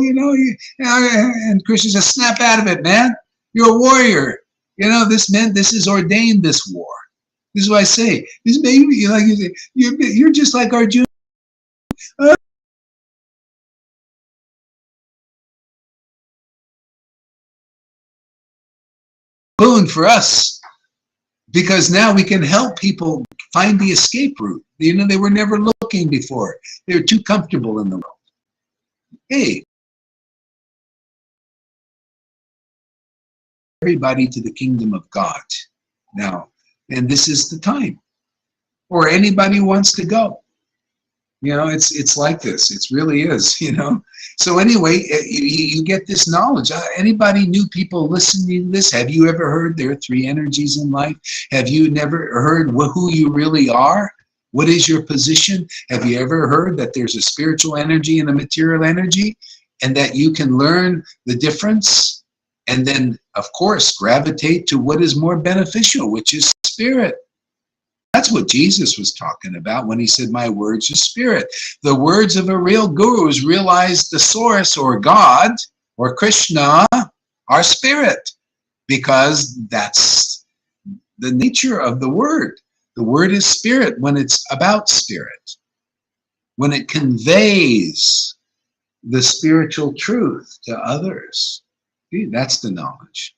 Speaker 1: And Krishna says, snap out of it, man. You're a warrior. This is ordained. This war. This is what I say. This baby, you're just like Arjuna. Boon for us, because now we can help people find the escape route. They were never looking before. They were too comfortable in the world. Hey, everybody to the kingdom of God now, and this is the time. Or anybody who wants to go. It's like this. It really is, So anyway, you get this knowledge. Anybody, new people listening to this, have you ever heard there are three energies in life? Have you never heard who you really are? What is your position? Have you ever heard that there's a spiritual energy and a material energy, and that you can learn the difference? And then, of course, gravitate to what is more beneficial, which is spirit. That's what Jesus was talking about when he said, my words are spirit. The words of a real guru is realize the source, or God, or Krishna, are spirit, because that's the nature of the word. The word is spirit when it's about spirit, when it conveys the spiritual truth to others. See, that's the knowledge.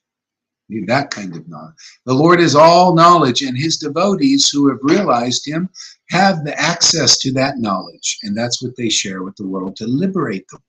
Speaker 1: That kind of knowledge. The Lord is all knowledge, and his devotees who have realized him have the access to that knowledge, and that's what they share with the world to liberate the world.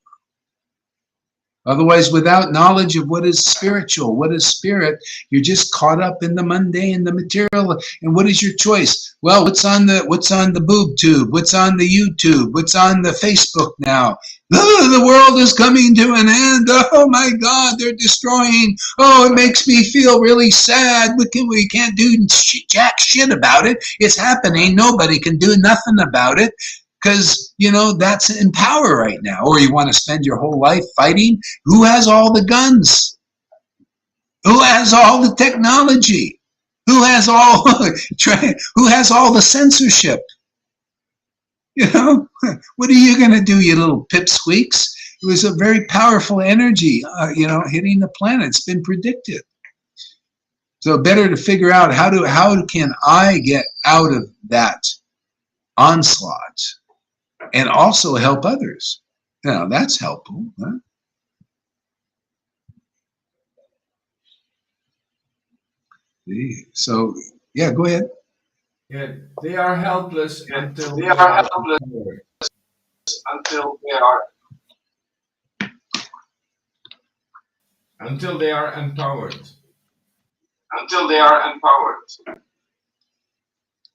Speaker 1: Otherwise, without knowledge of what is spiritual, what is spirit, you're just caught up in the mundane, the material. And what is your choice? Well, what's on the boob tube? What's on the YouTube? What's on the Facebook now? Oh, the world is coming to an end. Oh my God, they're destroying. Oh, it makes me feel really sad. We can't do jack shit about it. It's happening. Nobody can do nothing about it. Because, that's in power right now. Or you want to spend your whole life fighting? Who has all the guns? Who has all the technology? Who has all the censorship? What are you going to do, you little pipsqueaks? It was a very powerful energy, hitting the planet. It's been predicted. So better to figure out how can I get out of that onslaught? And also help others. That's helpful. Huh? So, yeah, go ahead.
Speaker 2: Yeah, they are helpless until they are empowered.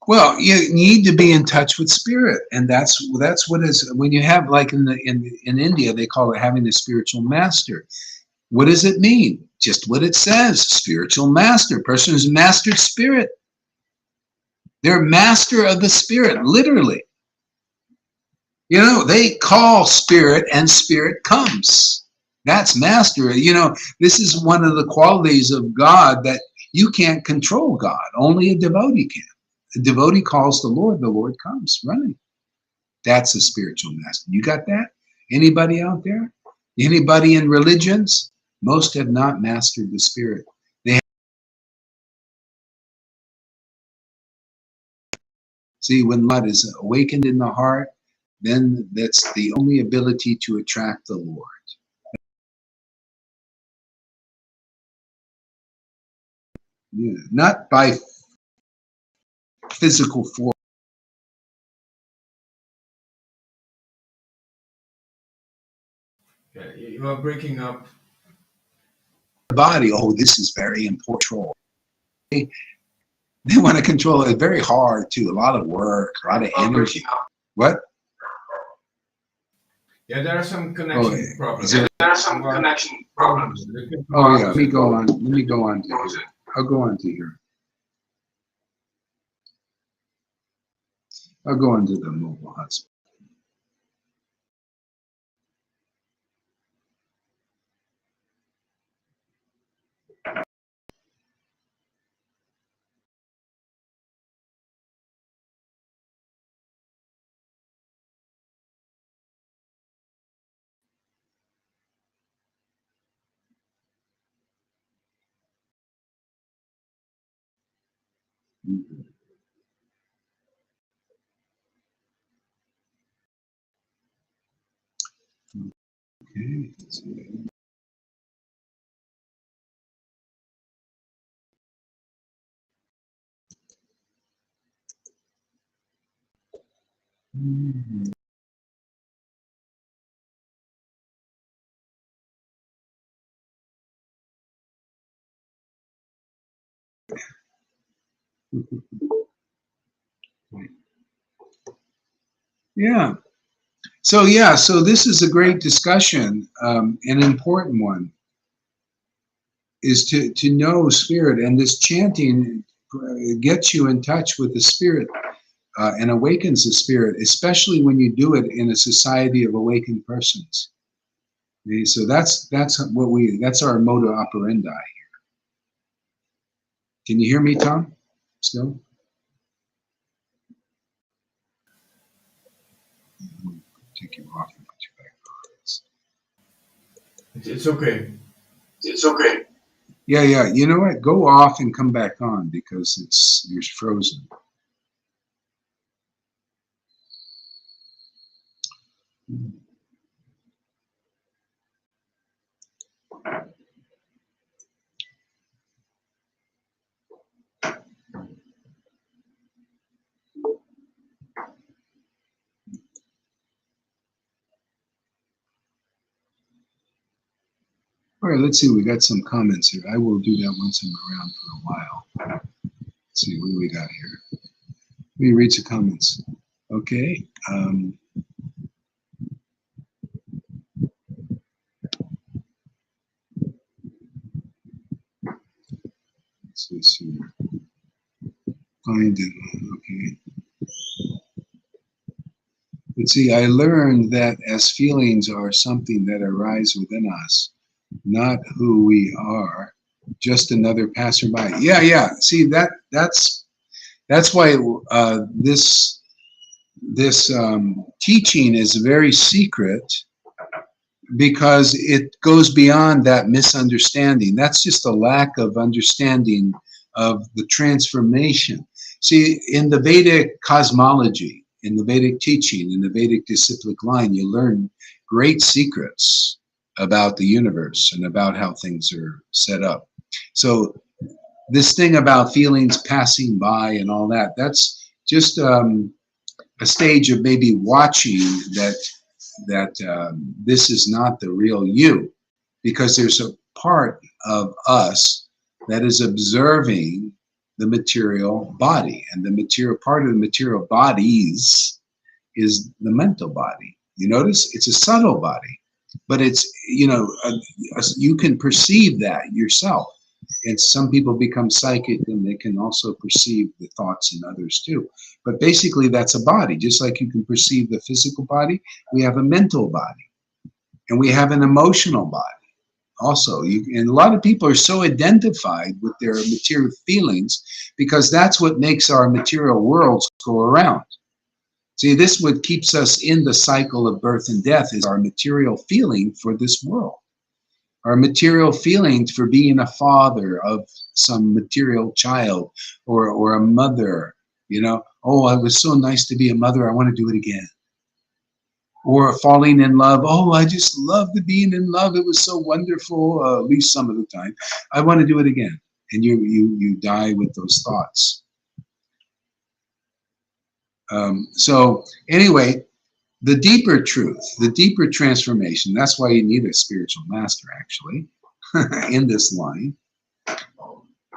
Speaker 1: Well, you need to be in touch with spirit, and that's what is when you have, like in India they call it having a spiritual master. What does it mean? Just what it says: spiritual master, person who's mastered spirit. They're master of the spirit, literally. They call spirit, and spirit comes. That's master. This is one of the qualities of God, that you can't control God. Only a devotee can. The devotee calls the Lord comes running. That's a spiritual master. You got that? Anybody out there? Anybody in religions? Most have not mastered the spirit. See, when God is awakened in the heart, then that's the only ability to attract the Lord. Yeah, not by physical force.
Speaker 2: Yeah, you are breaking up.
Speaker 1: Body. Oh, this is very important. They want to control it. Very hard too. A lot of work, a lot of energy. What?
Speaker 2: Yeah, there are some
Speaker 1: Oh,
Speaker 2: connection
Speaker 1: is
Speaker 2: problems.
Speaker 1: there?
Speaker 2: There are some connection problems.
Speaker 1: Oh yeah. Let me go on. Let me go on to here. I'll go on to here. I'll go on to the mobile hotspot. Okay. Let's see. Yeah. So yeah. So this is a great discussion, an important one. Is to know spirit, and this chanting gets you in touch with the spirit and awakens the spirit, especially when you do it in a society of awakened persons. Okay, so that's that's our modus operandi. Can you hear me, Tom? Still? Take you off and put you back on.
Speaker 2: It's okay.
Speaker 1: It's okay. Yeah, yeah. You know what? Go off and come back on because you're frozen. All right, let's see. We got some comments here. I will do that once I'm around for a while. Let's see, what do we got here? Let me read some comments. Okay. Let's see here. Find it. Okay. But see, I learned that as feelings are something that arise within us, not who we are, just another passerby. Yeah, yeah. See, that's why this teaching is very secret, because it goes beyond that misunderstanding. That's just a lack of understanding of the transformation. See, in the Vedic cosmology, in the Vedic teaching, in the Vedic disciplic line, you learn great secrets about the universe and about how things are set up. So this thing about feelings passing by and all that, that's just a stage of maybe watching that this is not the real you, because there's a part of us that is observing the material body, and the material part of the material bodies is the mental body. You notice it's a subtle body, but it's, you can perceive that yourself. And some people become psychic and they can also perceive the thoughts in others too. But basically that's a body. Just like you can perceive the physical body, we have a mental body and we have an emotional body also. And a lot of people are so identified with their material feelings because that's what makes our material worlds go around. See, this what keeps us in the cycle of birth and death is our material feeling for this world. Our material feelings for being a father of some material child, or a mother, oh, it was so nice to be a mother, I want to do it again. Or falling in love, oh, I just loved being in love, it was so wonderful, at least some of the time, I want to do it again. and you die with those thoughts. So anyway, the deeper truth, the deeper transformation, that's why you need a spiritual master, actually, in this line.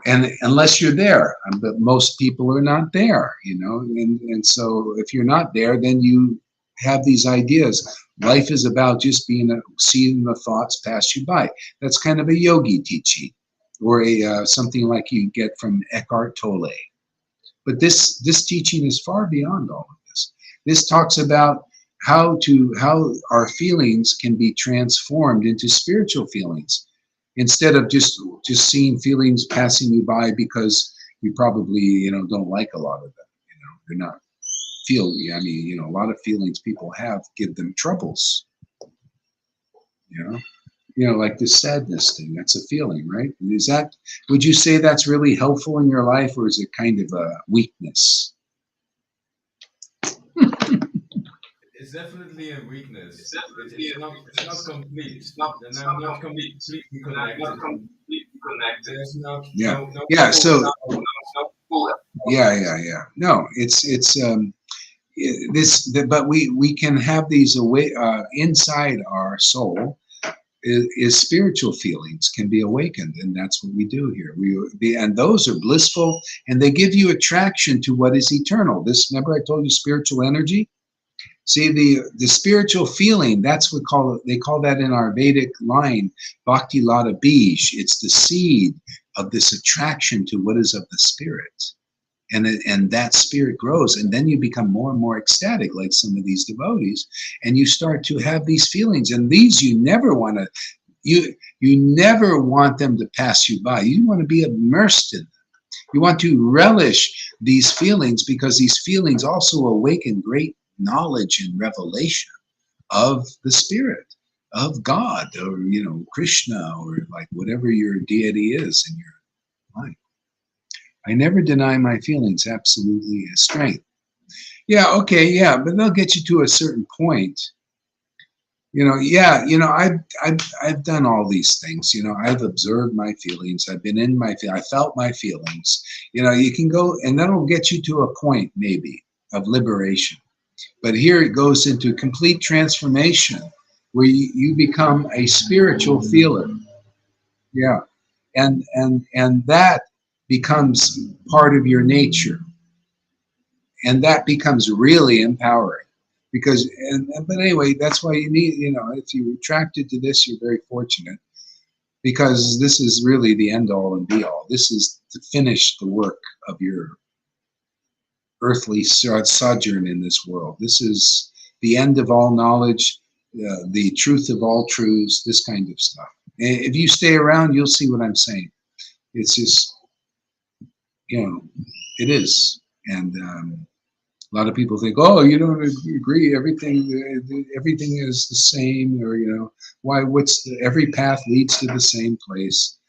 Speaker 1: And unless you're there, but most people are not there, you know, and so if you're not there, then you have these ideas. Life is about just seeing the thoughts pass you by. That's kind of a yogi teaching, or something like you get from Eckhart Tolle. But this teaching is far beyond all of this. This talks about how our feelings can be transformed into spiritual feelings, instead of just seeing feelings passing you by because you probably don't like a lot of them. They're not I mean, a lot of feelings people have give them troubles. Like this sadness thing, that's a feeling, right? Would you say that's really helpful in your life, or is it kind of a weakness?
Speaker 2: It's definitely a weakness. It's not complete. Then I'm not completely connected. There's not
Speaker 1: Yeah.
Speaker 2: no
Speaker 1: Yeah.
Speaker 2: full
Speaker 1: So yeah. No, it's but we can have these inside our soul. Is spiritual feelings can be awakened, and that's what we do here. And those are blissful, and they give you attraction to what is eternal. Remember I told you spiritual energy. See, the spiritual feeling, that's what they call that in our Vedic line, Bhakti Lata Bij. It's the seed of this attraction to what is of the spirit. And that spirit grows, and then you become more and more ecstatic, like some of these devotees, and you start to have these feelings. And these you never want them to pass you by. You want to be immersed in them. You want to relish these feelings, because these feelings also awaken great knowledge and revelation of the spirit, of God, or Krishna, or like whatever your deity is in your life. I never deny my feelings absolutely as strength. Yeah, okay, yeah, but they'll get you to a certain point. I've done all these things. I've observed my feelings. I've been in I felt my feelings. You can go, and that'll get you to a point maybe of liberation. But here it goes into complete transformation, where you become a spiritual feeler. Yeah, and that becomes part of your nature, and that becomes really empowering. But anyway, that's why you need, if you're attracted to this, you're very fortunate, because this is really the end all and be all. This is to finish the work of your earthly sojourn in this world. This is the end of all knowledge, the truth of all truths, this kind of stuff. If you stay around, you'll see what I'm saying. It's just, it is. And a lot of people think, oh, you don't agree, everything is the same, or why? Every path leads to the same place.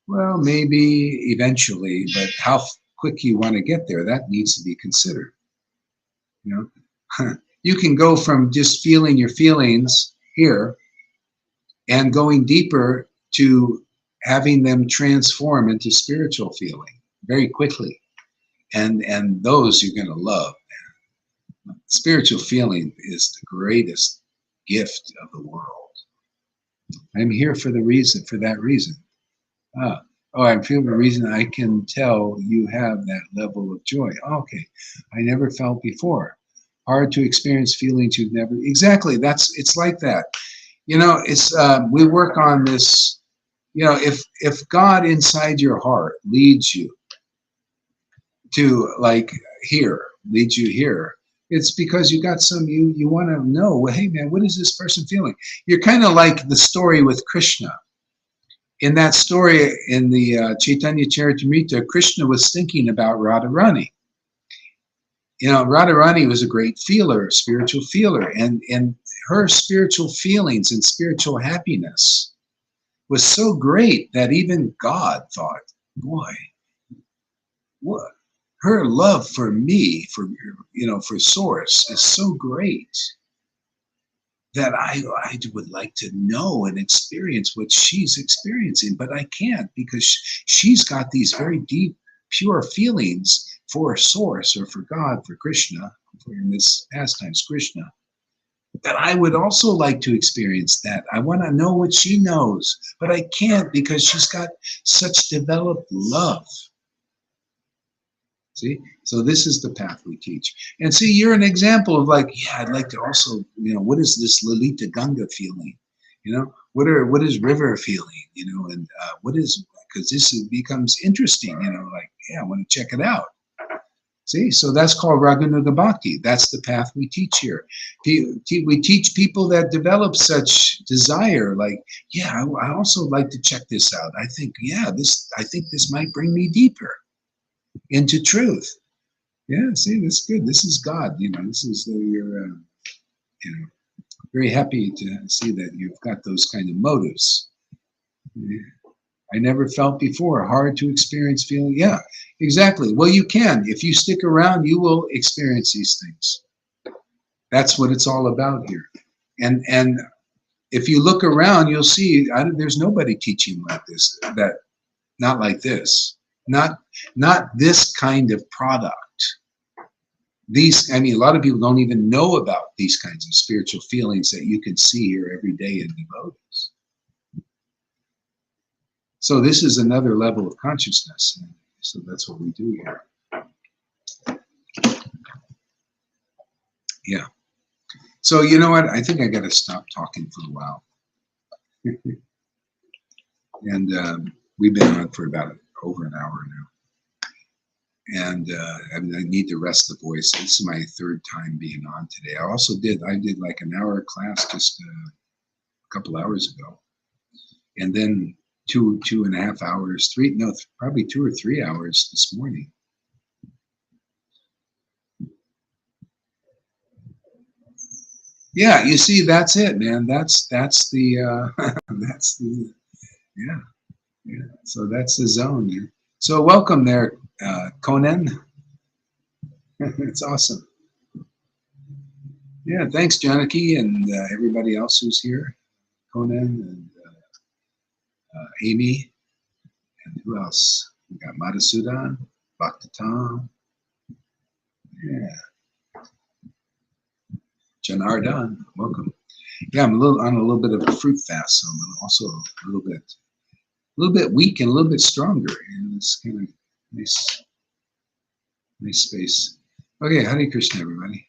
Speaker 1: Well, maybe eventually, but how quick you want to get there, that needs to be considered. You can go from just feeling your feelings here and going deeper to having them transform into spiritual feeling very quickly, and those you're going to love. Spiritual feeling is the greatest gift of the world. I'm here for that reason. I'm feeling the reason I can tell you have that level of joy. Okay, I never felt before. Hard to experience feelings you've never. Exactly, it's like that. It's we work on this. If God inside your heart leads you to leads you here, it's because you got you want to know, well, hey man, what is this person feeling? You're kind of like the story with Krishna. In that story, in the Caitanya Devotees, Krishna was thinking about Radharani. Radharani was a great feeler, spiritual feeler, and her spiritual feelings and spiritual happiness was so great that even God thought, boy, what? Her love for me, for Source, is so great. that I would like to know and experience what she's experiencing, but I can't because she's got these very deep, pure feelings for a source or for God, for Krishna, for in this pastimes Krishna, that I would also like to experience that. I want to know what she knows, but I can't because she's got such developed love. See, so this is the path we teach. And see, you're an example of like, yeah, I'd like to also, what is this Lalita Ganga feeling? What is river feeling? And what is, because this becomes interesting, like, yeah, I want to check it out. See, so that's called Raganuga Bhakti. That's the path we teach here. We teach people that develop such desire, like, yeah, I also like to check this out. I think, I think this might bring me deeper into truth. Yeah, see, that's good. This is God. This is you're, very happy to see that you've got those kind of motives. Yeah. I never felt before. Hard to experience feeling. Yeah, exactly. Well, you can. If you stick around, you will experience these things. That's what it's all about here. And if you look around, you'll see there's nobody teaching like this. Not like this. Not this kind of product. A lot of people don't even know about these kinds of spiritual feelings that you can see here every day in devotees. So this is another level of consciousness. So that's what we do here. Yeah. So you know what? I think I got to stop talking for a while. And we've been on for about over an hour now. And I need to rest the voice. This is my third time being on today. I did like an hour class just a couple hours ago. And then 2.5 hours, probably 2 or 3 hours this morning. Yeah, you see, that's it, man. That's the that's the yeah. So that's the zone. So welcome there, Conan. It's awesome. Yeah, thanks, Janaki, and everybody else who's here. Conan and Amy, and who else? We got Madhusudan, Bhakta Tom. Yeah. Janardan, welcome. Yeah, I'm on a little bit of a fruit fast, so I'm also a little bit weak and a little bit stronger. It's kind of nice space. Okay, Hare Krishna, everybody.